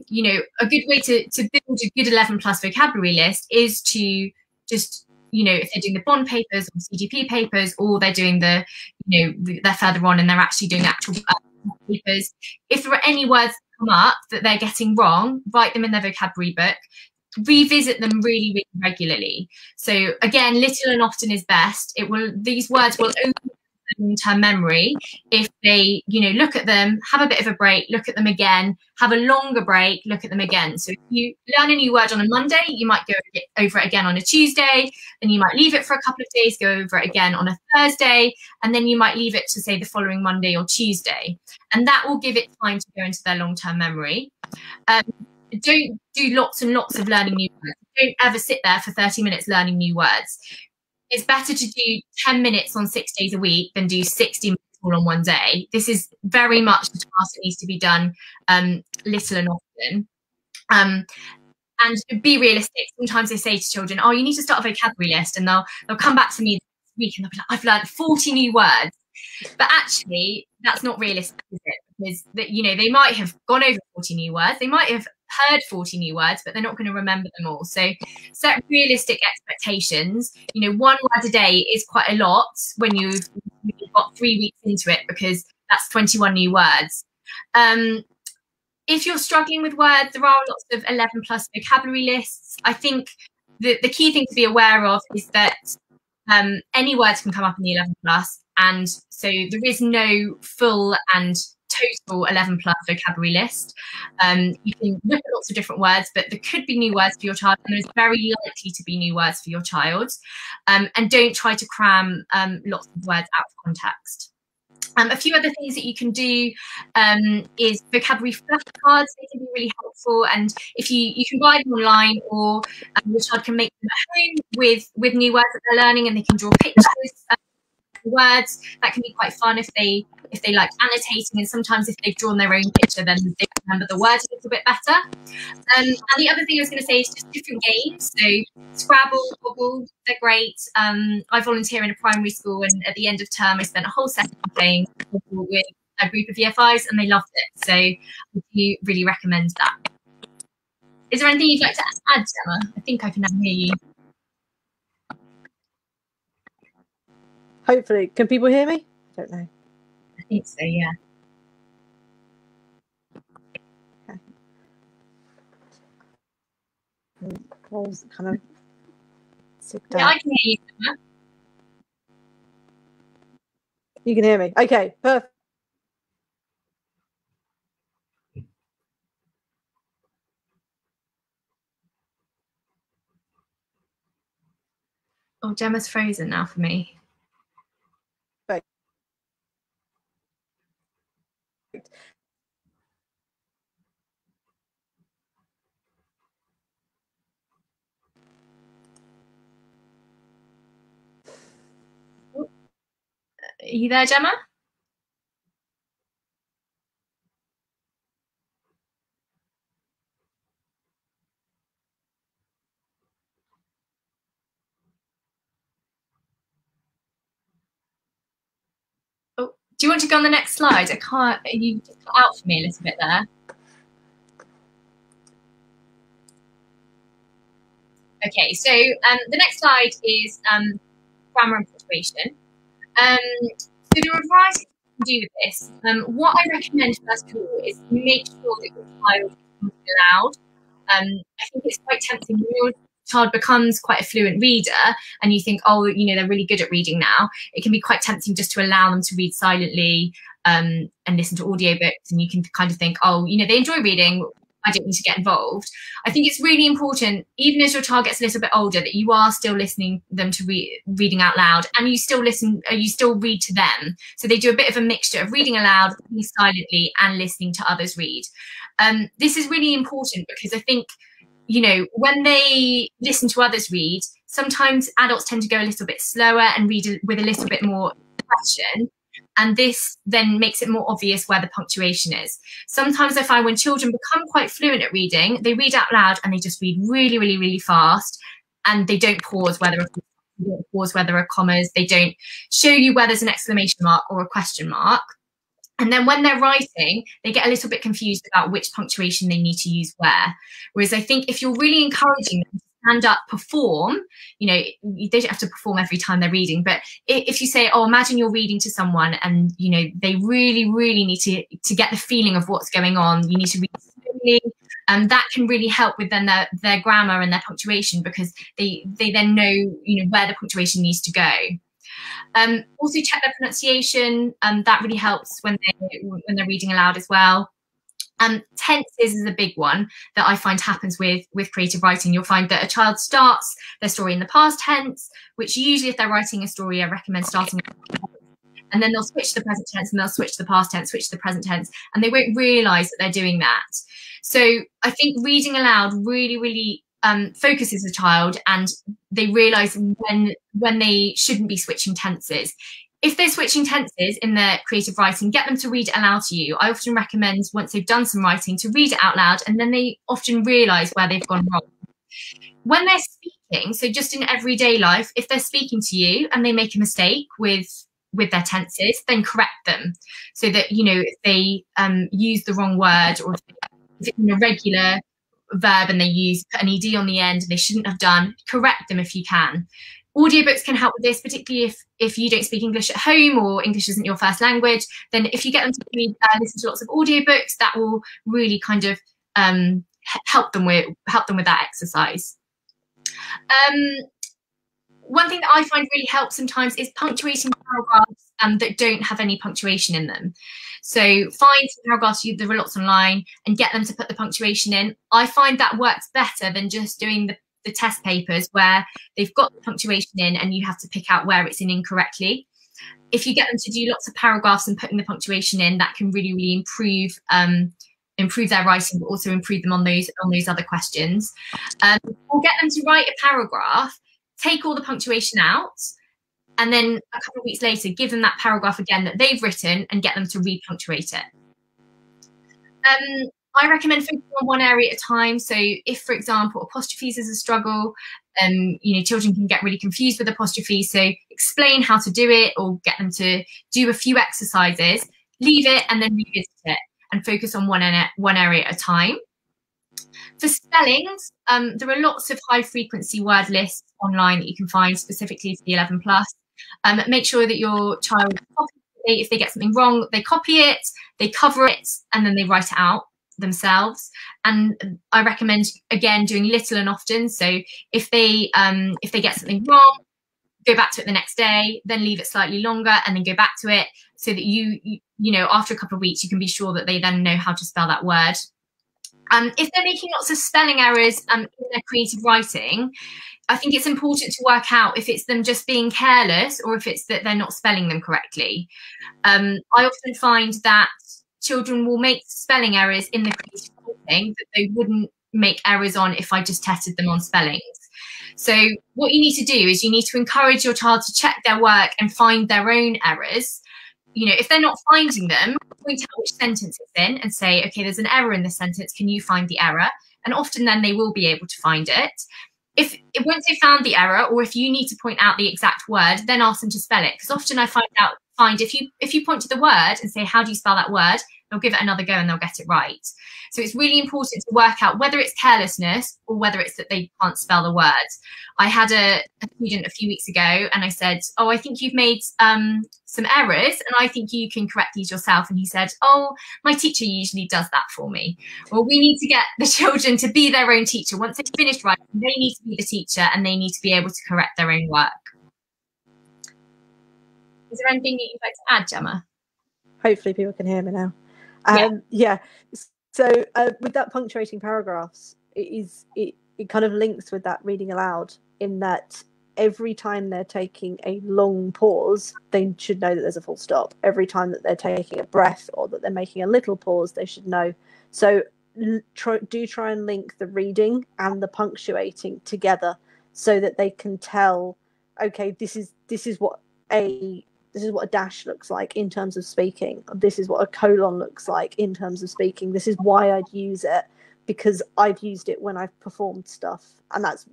Speaker 2: You know, a good way to build a good 11 plus vocabulary list is to just, you know, if they're doing the bond papers or CGP papers, or they're doing the, you know, they're further on and they're actually doing actual papers. If there are any words that come up that they're getting wrong, write them in their vocabulary book. Revisit them really, really regularly. So again, little and often is best. These words will only long-term memory if they, you know, look at them, have a bit of a break, look at them again, have a longer break, look at them again. So if you learn a new word on a Monday, you might go over it again on a Tuesday, then you might leave it for a couple of days, go over it again on a Thursday, and then you might leave it to say the following Monday or Tuesday, and that will give it time to go into their long-term memory. Don't do lots and lots of learning new words. Don't ever sit there for 30 minutes learning new words. It's better to do 10 minutes on 6 days a week than do 60 minutes all on one day. This is very much the task that needs to be done little and often. And be realistic. Sometimes I say to children, oh, you need to start a vocabulary list, and they'll come back to me this week and they'll be like, I've learned 40 new words. But actually, that's not realistic, is it? Because, you know, they might have gone over 40 new words. They might have heard 40 new words, but they're not going to remember them all. So set realistic expectations. You know, 1 word a day is quite a lot when you've got 3 weeks into it, because that's 21 new words. If you're struggling with words, there are lots of 11 plus vocabulary lists. I think the key thing to be aware of is that any words can come up in the 11 plus, and so there is no full and total 11 plus vocabulary list. You can look at lots of different words, but there could be new words for your child, and there's very likely to be new words for your child. And don't try to cram lots of words out of context. A few other things that you can do is vocabulary flashcards. They can be really helpful, and if you can buy them online, or your child can make them at home with new words that they're learning, and they can draw pictures of words. That can be quite fun if they like annotating, and sometimes if they've drawn their own picture, then they remember the words a little bit better. And the other thing I was going to say is just different games. So Scrabble, Bobble, they're great. I volunteer in a primary school, and at the end of term I spent a whole session playing Bobble with a group of Year 5s, and they loved it. So I do really recommend that. Is there anything you'd like to add, Gemma? I think I can now hear you.
Speaker 1: Hopefully. Can people hear me? I don't know.
Speaker 2: I think so, yeah.
Speaker 1: Okay. Paul's kind of sit down.
Speaker 2: Yeah, I can hear you, Gemma.
Speaker 1: You can hear me. Okay, perfect.
Speaker 2: Oh, Gemma's frozen now for me. Are you there, Gemma? Oh, do you want to go on the next slide? I can't. You just cut out for me a little bit there. Okay, so the next slide is grammar and punctuation. So there are a variety of things you can do with this. What I recommend first of all is make sure that your child is allowed. I think it's quite tempting when your child becomes quite a fluent reader and you think, oh, you know, they're really good at reading now. It can be quite tempting just to allow them to read silently and listen to audiobooks, and you can kind of think, oh, you know, they enjoy reading, I don't need to get involved. I think it's really important, even as your child gets a little bit older, that you are still listening them to reading out loud, and you still read to them. So they do a bit of a mixture of reading aloud, reading silently, and listening to others read. This is really important because I think, you know, when they listen to others read, sometimes adults tend to go a little bit slower and read with a little bit more passion. And this then makes it more obvious where the punctuation is. Sometimes I find when children become quite fluent at reading, they read out loud and they just read really, really, really fast, and they don't pause where there are commas. They don't show you where there's an exclamation mark or a question mark. And then when they're writing, they get a little bit confused about which punctuation they need to use where. Whereas I think if you're really encouraging them to stand up, perform, you know, they don't have to perform every time they're reading, but if you say, oh, imagine you're reading to someone and, you know, they really, really need to get the feeling of what's going on, you need to read slowly, and that can really help with then their grammar and their punctuation, because they then know, you know, where the punctuation needs to go. Also check their pronunciation, that really helps when they're reading aloud as well. Tenses is a big one that I find happens with creative writing. You'll find that a child starts their story in the past tense, which usually if they're writing a story, I recommend starting, and then they'll switch to the present tense, and they'll switch to the past tense, switch to the present tense, and they won't realise that they're doing that. So I think reading aloud really, really focuses the child, and they realise when they shouldn't be switching tenses. If they're switching tenses in their creative writing, get them to read it aloud to you. I often recommend, once they've done some writing, to read it out loud, and then they often realise where they've gone wrong. When they're speaking, so just in everyday life, if they're speaking to you and they make a mistake with their tenses, then correct them, so that, you know, if they use the wrong word, or if it's an irregular verb and they put an ed on the end and they shouldn't have done, correct them if you can. Audiobooks can help with this, particularly if you don't speak English at home or English isn't your first language. Then if you get them to listen to lots of audiobooks, that will really kind of help them with that exercise. One thing that I find really helps sometimes is punctuating paragraphs that don't have any punctuation in them. So find some paragraphs, there are lots online, and get them to put the punctuation in. I find that works better than just doing the test papers where they've got the punctuation in and you have to pick out where it's in incorrectly. If you get them to do lots of paragraphs and putting the punctuation in, that can really, really improve their writing, but also improve them on those other questions. Or get them to write a paragraph, take all the punctuation out, and then a couple of weeks later, give them that paragraph again that they've written and get them to repunctuate it. I recommend focusing on one area at a time. So if, for example, apostrophes is a struggle, you know, children can get really confused with apostrophes. So explain how to do it, or get them to do a few exercises, leave it and then revisit it, and focus on one area at a time. For spellings, there are lots of high frequency word lists online that you can find specifically for the 11+. Make sure that your child, if they get something wrong, they copy it, they cover it, and then they write it out themselves. And I recommend, again, doing little and often. So if they get something wrong, go back to it the next day, then leave it slightly longer, and then go back to it, so that you know, after a couple of weeks, you can be sure that they then know how to spell that word. If they're making lots of spelling errors in their creative writing, I think it's important to work out if it's them just being careless or if it's that they're not spelling them correctly. I often find that children will make spelling errors in the creative writing that they wouldn't make errors on if I just tested them on spellings. So what you need to do is you need to encourage your child to check their work and find their own errors. You know, if they're not finding them, point out which sentence it's in and say, okay, there's an error in this sentence. Can you find the error? And often then they will be able to find it. Once they found the error, or if you need to point out the exact word, then ask them to spell it. Because often I find if you point to the word and say, how do you spell that word? They'll give it another go and they'll get it right. So it's really important to work out whether it's carelessness or whether it's that they can't spell the words. I had a student a few weeks ago and I said, oh, I think you've made some errors and I think you can correct these yourself. And he said, oh, my teacher usually does that for me. Well, we need to get the children to be their own teacher. Once they've finished writing, they need to be the teacher and they need to be able to correct their own work. Is there anything that you'd like to add, Gemma?
Speaker 1: Hopefully people can hear me now. Yeah. So with that punctuating paragraphs, it kind of links with that reading aloud, in that every time they're taking a long pause, they should know that there's a full stop. Every time that they're taking a breath or that they're making a little pause, they should know. So try and link the reading and the punctuating together so that they can tell, okay, this is what a dash looks like in terms of speaking. This is what a colon looks like in terms of speaking. This is why I'd use it, because I've used it when I've performed stuff. And that's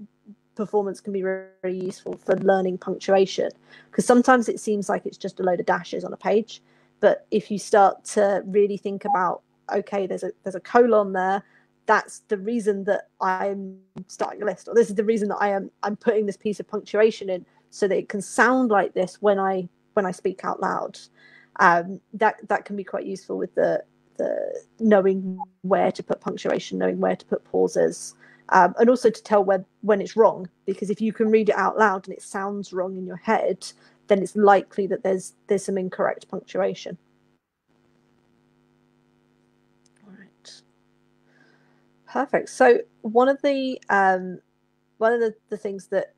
Speaker 1: performance can be very useful for learning punctuation, because sometimes it seems like it's just a load of dashes on a page. But if you start to really think about, okay, there's a colon there, that's the reason that I'm starting a list, or this is the reason that I'm putting this piece of punctuation in, so that it can sound like this when I speak out loud. That can be quite useful with the knowing where to put punctuation, knowing where to put pauses, and also to tell when it's wrong, because if you can read it out loud and it sounds wrong in your head, then it's likely that there's some incorrect punctuation. All right, perfect. So one of the things that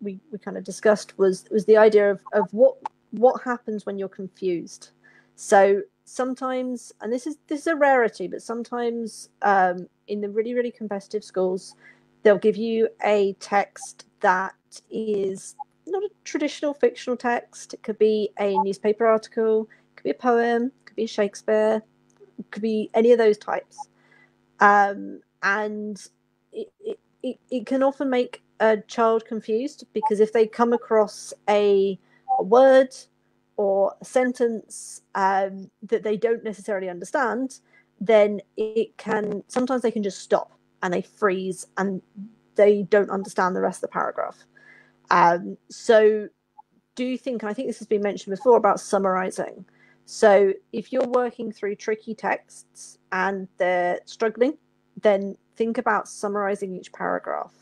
Speaker 1: we kind of discussed was the idea of what happens when you're confused. So sometimes, and this is a rarity, but sometimes in the really, really competitive schools, they'll give you a text that is not a traditional fictional text. It could be a newspaper article, it could be a poem, it could be Shakespeare, it could be any of those types. And it can often make a child confused, because if they come across a word or a sentence that they don't necessarily understand, then sometimes they can just stop and they freeze and they don't understand the rest of the paragraph. So do you think, and I think this has been mentioned before, about summarizing. So if you're working through tricky texts and they're struggling, then think about summarizing each paragraph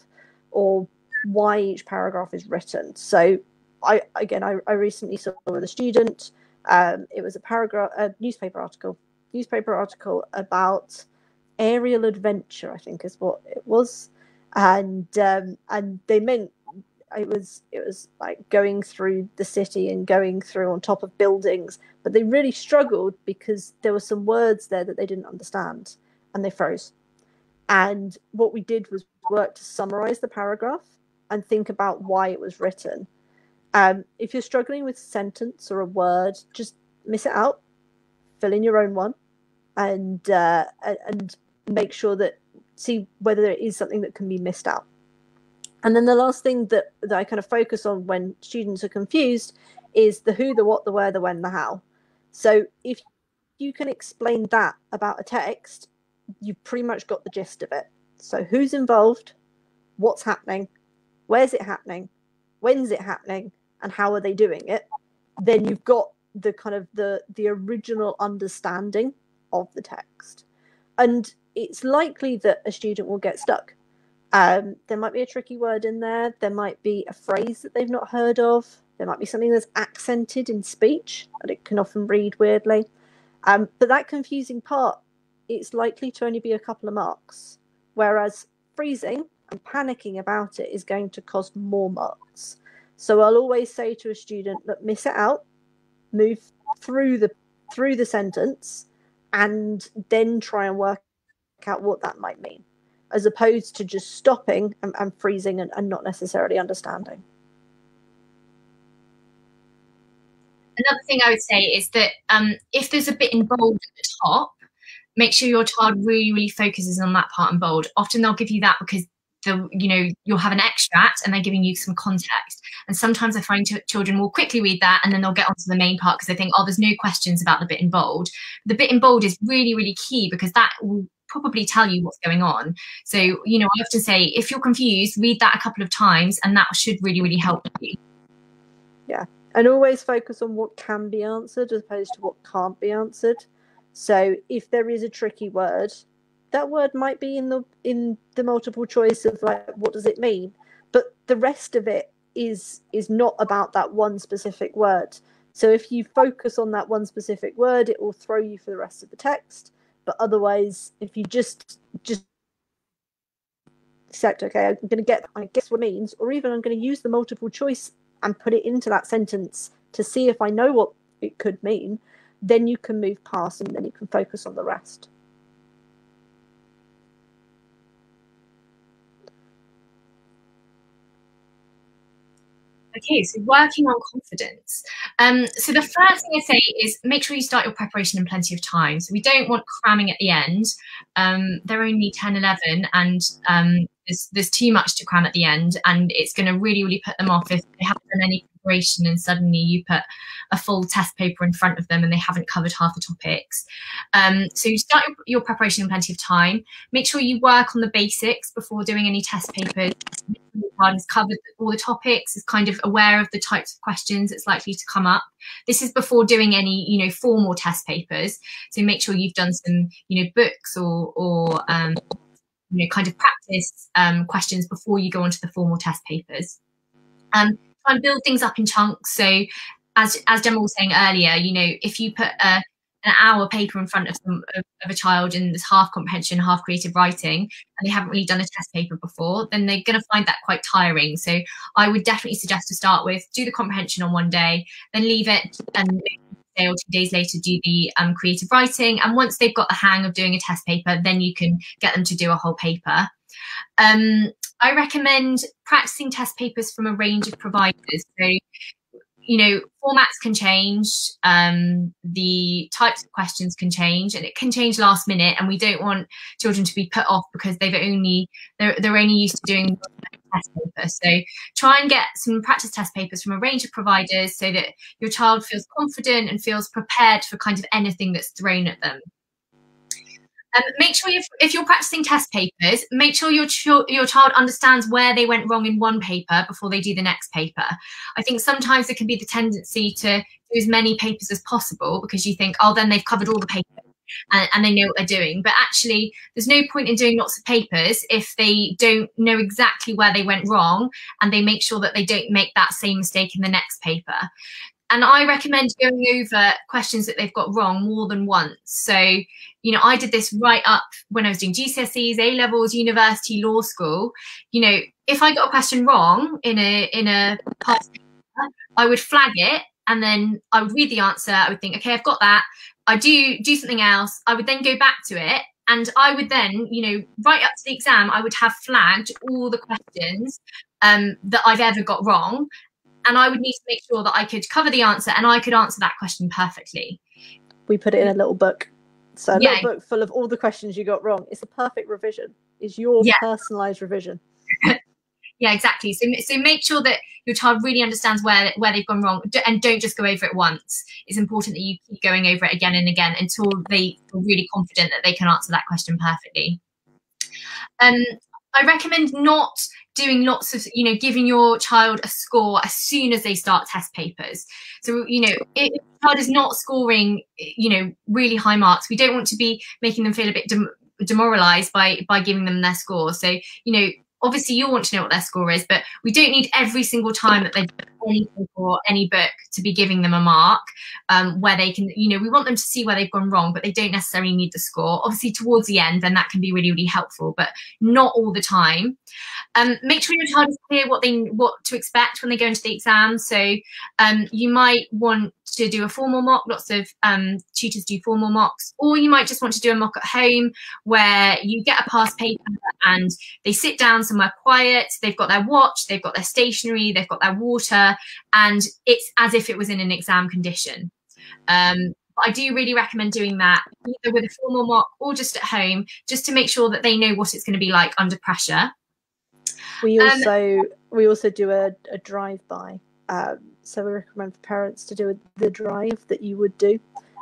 Speaker 1: or why each paragraph is written. So I recently saw with a student, It was a newspaper article about aerial adventure, I think is what it was, and they meant it was like going through the city and going through on top of buildings, but they really struggled because there were some words there that they didn't understand and they froze. And what we did was work to summarize the paragraph and think about why it was written. If you're struggling with a sentence or a word, just miss it out, fill in your own one, and make sure see whether there is something that can be missed out. And then the last thing that I kind of focus on when students are confused is the who, the what, the where, the when, the how. So if you can explain that about a text, you've pretty much got the gist of it. So who's involved, what's happening, where's it happening, when's it happening, and how are they doing it? Then you've got the kind of the original understanding of the text. And it's likely that a student will get stuck. There might be a tricky word in there. There might be a phrase that they've not heard of. There might be something that's accented in speech, and it can often read weirdly. But that confusing part, it's likely to only be a couple of marks, whereas freezing and panicking about it is going to cost more marks. So I'll always say to a student, look, miss it out, move through the sentence, and then try and work out what that might mean, as opposed to just stopping and freezing and not necessarily understanding.
Speaker 2: Another thing I would say is that if there's a bit in bold at the top, make sure your child really, really focuses on that part in bold. Often they'll give you that because you'll have an extract and they're giving you some context. And sometimes I find children will quickly read that and then they'll get onto the main part because they think, oh, there's no questions about the bit in bold. The bit in bold is really, really key because that will probably tell you what's going on. So, I often say, if you're confused, read that a couple of times and that should really, really help you.
Speaker 1: Yeah. And always focus on what can be answered as opposed to what can't be answered. So if there is a tricky word, that word might be in the multiple choice of like, what does it mean? But the rest of it is not about that one specific word. So if you focus on that one specific word, it will throw you for the rest of the text. But otherwise, if you just accept, okay, I'm going to get, I guess what it means, or even I'm going to use the multiple choice and put it into that sentence to see if I know what it could mean, then you can move past and then you can focus on the rest.
Speaker 2: Okay, so working on confidence. So the first thing I say is make sure you start your preparation in plenty of time. So we don't want cramming at the end. They're only 10, 11, and there's too much to cram at the end, and it's going to really, really put them off if they haven't done any preparation and suddenly you put a full test paper in front of them and they haven't covered half the topics. So you start your preparation in plenty of time. Make sure you work on the basics before doing any test papers. Has covered all the topics, is kind of aware of the types of questions that's likely to come up. This is before doing any formal test papers, so make sure you've done some books or kind of practice questions before you go on to the formal test papers. Try and build things up in chunks. So as Gemma was saying earlier, if you put an hour paper in front of a child and there's half comprehension, half creative writing, and they haven't really done a test paper before, then they're going to find that quite tiring. So I would definitely suggest to start with, do the comprehension on one day, then leave it, and a day or 2 days later do the creative writing. And once they've got the hang of doing a test paper, then you can get them to do a whole paper. I recommend practicing test papers from a range of providers. So formats can change, the types of questions can change, and it can change last minute, and we don't want children to be put off because they're only used to doing test papers. So try and get some practice test papers from a range of providers so that your child feels confident and feels prepared for kind of anything that's thrown at them. Make sure if you're practicing test papers, make sure your child understands where they went wrong in one paper before they do the next paper. I think sometimes there can be the tendency to do as many papers as possible because you think, oh, then they've covered all the papers and they know what they're doing. But actually, there's no point in doing lots of papers if they don't know exactly where they went wrong and they make sure that they don't make that same mistake in the next paper. And I recommend going over questions that they've got wrong more than once. So, you know, I did this right up when I was doing GCSEs, A-levels, university, law school. You know, if I got a question wrong in a past paper, I would flag it, and then I would read the answer. I would think, okay, I've got that. I do something else. I would then go back to it, and I would then, you know, right up to the exam, I would have flagged all the questions that I've ever got wrong. And I would need to make sure that I could cover the answer and I could answer that question perfectly.
Speaker 1: We put it in a little book. So a
Speaker 2: Yeah.
Speaker 1: little book full of all the questions you got wrong. It's a perfect revision. It's your personalised revision.
Speaker 2: Yeah, exactly. So make sure that your child really understands where they've gone wrong, and don't just go over it once. It's important that you keep going over it again and again until they feel really confident that they can answer that question perfectly. I recommend not doing lots of, you know, giving your child a score as soon as they start test papers. So, you know, if the child is not scoring, you know, really high marks, we don't want to be making them feel a bit demoralized by giving them their score. So, you know, obviously you want to know what their score is, but we don't need every single time that they've done anything or any book to be giving them a mark, where they can, you know, we want them to see where they've gone wrong, but they don't necessarily need the score. Obviously towards the end, then that can be really, really helpful, but not all the time. Make sure your child is clear what to expect when they go into the exam. So you might want to do a formal mock. Lots of tutors do formal mocks, or you might just want to do a mock at home where you get a past paper and they sit down somewhere quiet, they've got their watch, they've got their stationery, they've got their water, and it's as if it was in an exam condition. I do really recommend doing that either with a formal mock or just at home, just to make sure that they know what it's going to be like under pressure.
Speaker 1: We also do a drive-by. So we recommend for parents to do the drive that you would do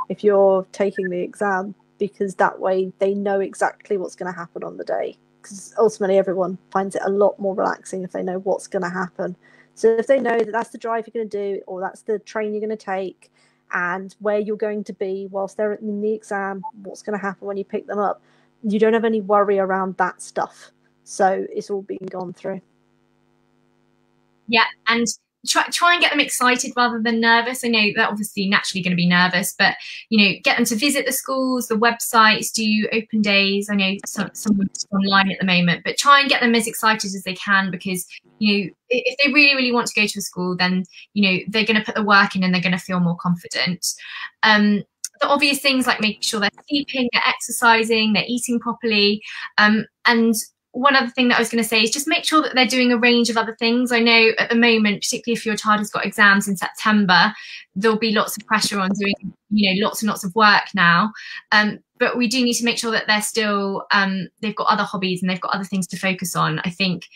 Speaker 1: if you're taking the exam, because that way they know exactly what's going to happen on the day. Because ultimately everyone finds it a lot more relaxing if they know what's going to happen. So if they know that that's the drive you're going to do, or that's the train you're going to take, and where you're going to be whilst they're in the exam, what's going to happen when you pick them up, you don't have any worry around that stuff. So it's all being gone through.
Speaker 2: Yeah, and try and get them excited rather than nervous. I know they're obviously naturally going to be nervous, but, you know, get them to visit the schools, the websites, do open days. I know some online at the moment, but try and get them as excited as they can, because, you know, if they really, really want to go to a school, then, you know, they're going to put the work in and they're going to feel more confident. The obvious things like making sure they're sleeping, they're exercising, they're eating properly, and one other thing that I was going to say is just make sure that they're doing a range of other things. I know at the moment, particularly if your child has got exams in September, there'll be lots of pressure on doing, you know, lots and lots of work now. But we do need to make sure that they're still, they've got other hobbies and they've got other things to focus on. I think,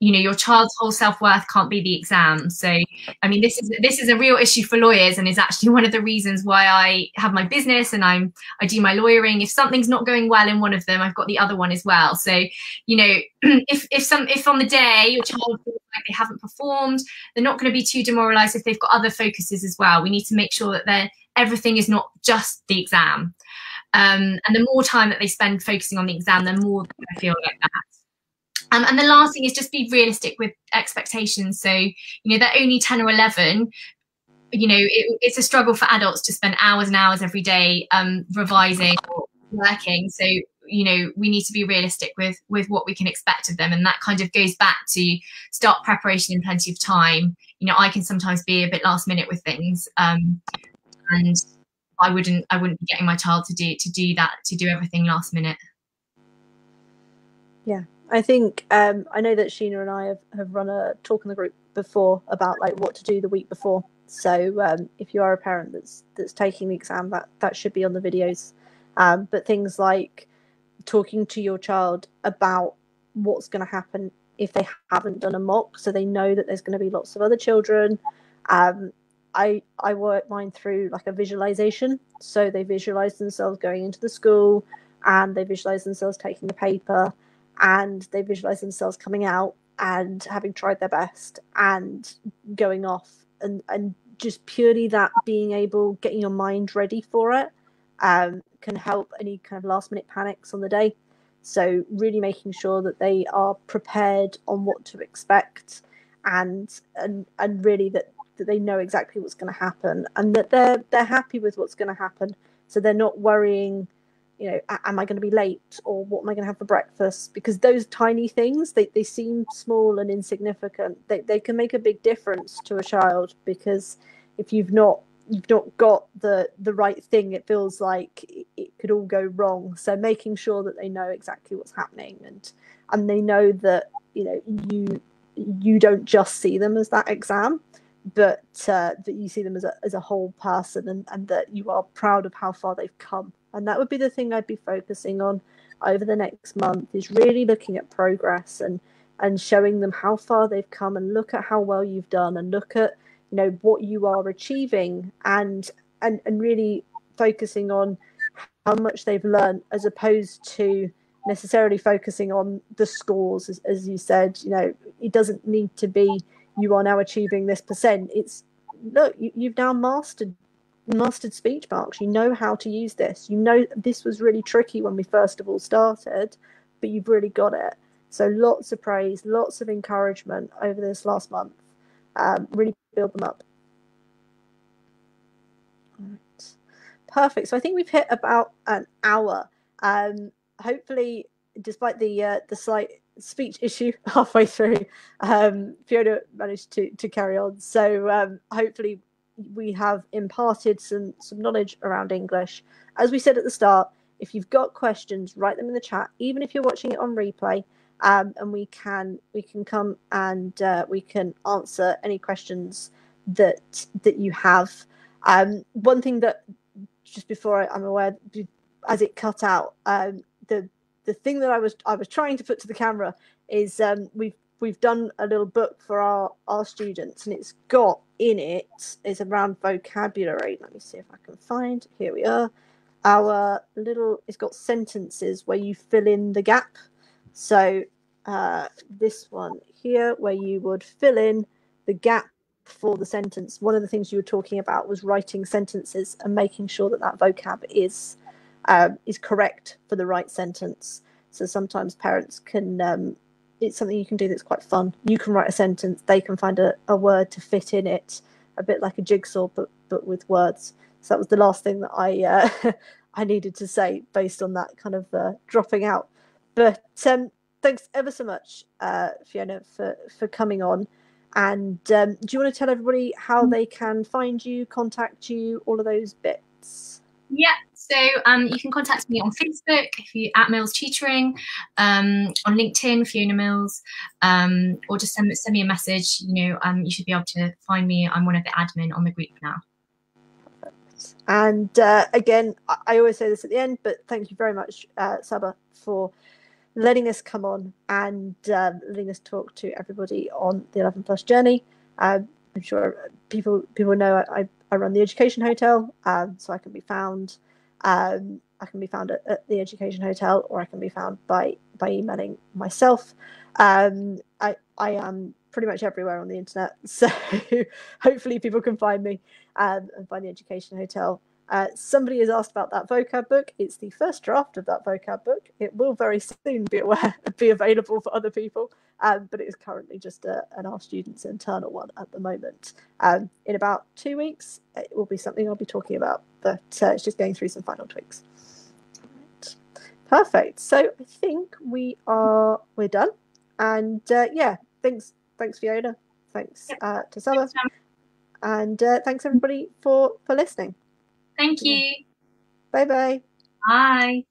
Speaker 2: you know, your child's whole self-worth can't be the exam. So, I mean, this is a real issue for lawyers, and is actually one of the reasons why I have my business and I do my lawyering. If something's not going well in one of them, I've got the other one as well. So, you know, if on the day your child feels like they haven't performed, they're not going to be too demoralized if they've got other focuses as well. We need to make sure that everything is not just the exam. And the more time that they spend focusing on the exam, the more they feel like that. And the last thing is just be realistic with expectations. So, you know, they're only 10 or 11. You know, it's a struggle for adults to spend hours and hours every day revising or working. So, you know, we need to be realistic with what we can expect of them. And that kind of goes back to start preparation in plenty of time. You know, I can sometimes be a bit last minute with things. And I wouldn't be getting my child to do everything last minute.
Speaker 1: Yeah. I think I know that Sheena and I have run a talk in the group before about like what to do the week before. So if you are a parent that's taking the exam, that should be on the videos. But things like talking to your child about what's going to happen if they haven't done a mock, so they know that there's going to be lots of other children. I work mine through like a visualization, so they visualize themselves going into the school, and they visualize themselves taking the paper, and they visualize themselves coming out and having tried their best and going off, and just purely that being able, getting your mind ready for it can help any kind of last minute panics on the day. So really making sure that they are prepared on what to expect, and really that they know exactly what's going to happen, and that they're happy with what's going to happen. So they're not worrying, you know, am I going to be late, or what am I going to have for breakfast? Because those tiny things, they seem small and insignificant. They can make a big difference to a child, because if you've not got the right thing, it feels like it could all go wrong. So making sure that they know exactly what's happening, and they know that, you know, you don't just see them as that exam, but that you see them as a whole person, and that you are proud of how far they've come. And that would be the thing I'd be focusing on over the next month, is really looking at progress and showing them how far they've come, and look at how well you've done, and look at, you know, what you are achieving, and really focusing on how much they've learned, as opposed to necessarily focusing on the scores. As you said, you know, it doesn't need to be, you are now achieving this percent. It's, look, you've now mastered speech marks. You know how to use this. You know, this was really tricky when we first of all started, but you've really got it. So lots of praise, lots of encouragement over this last month. Really build them up. Right. Perfect. So I think we've hit about an hour. Hopefully, despite the slight speech issue halfway through, Fiona managed to carry on. So hopefully we have imparted some knowledge around English. As we said at the start, if you've got questions, write them in the chat, even if you're watching it on replay, and we can come and we can answer any questions that you have. One thing that, just before I'm aware, as it cut out, the thing that I was trying to put to the camera is, we've done a little book for our students, and it's got in it's around vocabulary. Let me see if I can find, here we are, it's got sentences where you fill in the gap. So this one here, where you would fill in the gap for the sentence. One of the things you were talking about was writing sentences and making sure that vocab is correct for the right sentence. So sometimes parents can, it's something you can do that's quite fun. You can write a sentence, they can find a word to fit in it, a bit like a jigsaw, but with words. So that was the last thing that I needed to say based on that kind of dropping out. But thanks ever so much, Fiona, for coming on. And do you want to tell everybody how they can find you, contact you, all of those bits?
Speaker 2: Yeah, so you can contact me on Facebook if you at Mills Tutoring, on LinkedIn, Fiona Mills, or just send me a message. You know, you should be able to find me. I'm one of the admin on the group now.
Speaker 1: Perfect. And again, I always say this at the end, but thank you very much, Saba, for letting us come on and letting us talk to everybody on the 11 Plus journey. I'm sure people know I run the Education Hotel, so I can be found. I can be found at the Education Hotel, or I can be found by emailing myself. I am pretty much everywhere on the internet, so hopefully people can find me and find the Education Hotel. Somebody has asked about that vocab book. It's the first draft of that vocab book. It will very soon be available for other people, but it is currently just an our students internal one at the moment. In about 2 weeks, it will be something I'll be talking about, but it's just going through some final tweaks. Right. Perfect. So I think we're done. And yeah, thanks Fiona. Thanks to Saba. And thanks everybody for listening.
Speaker 2: Thank you.
Speaker 1: Bye-bye.
Speaker 2: Bye.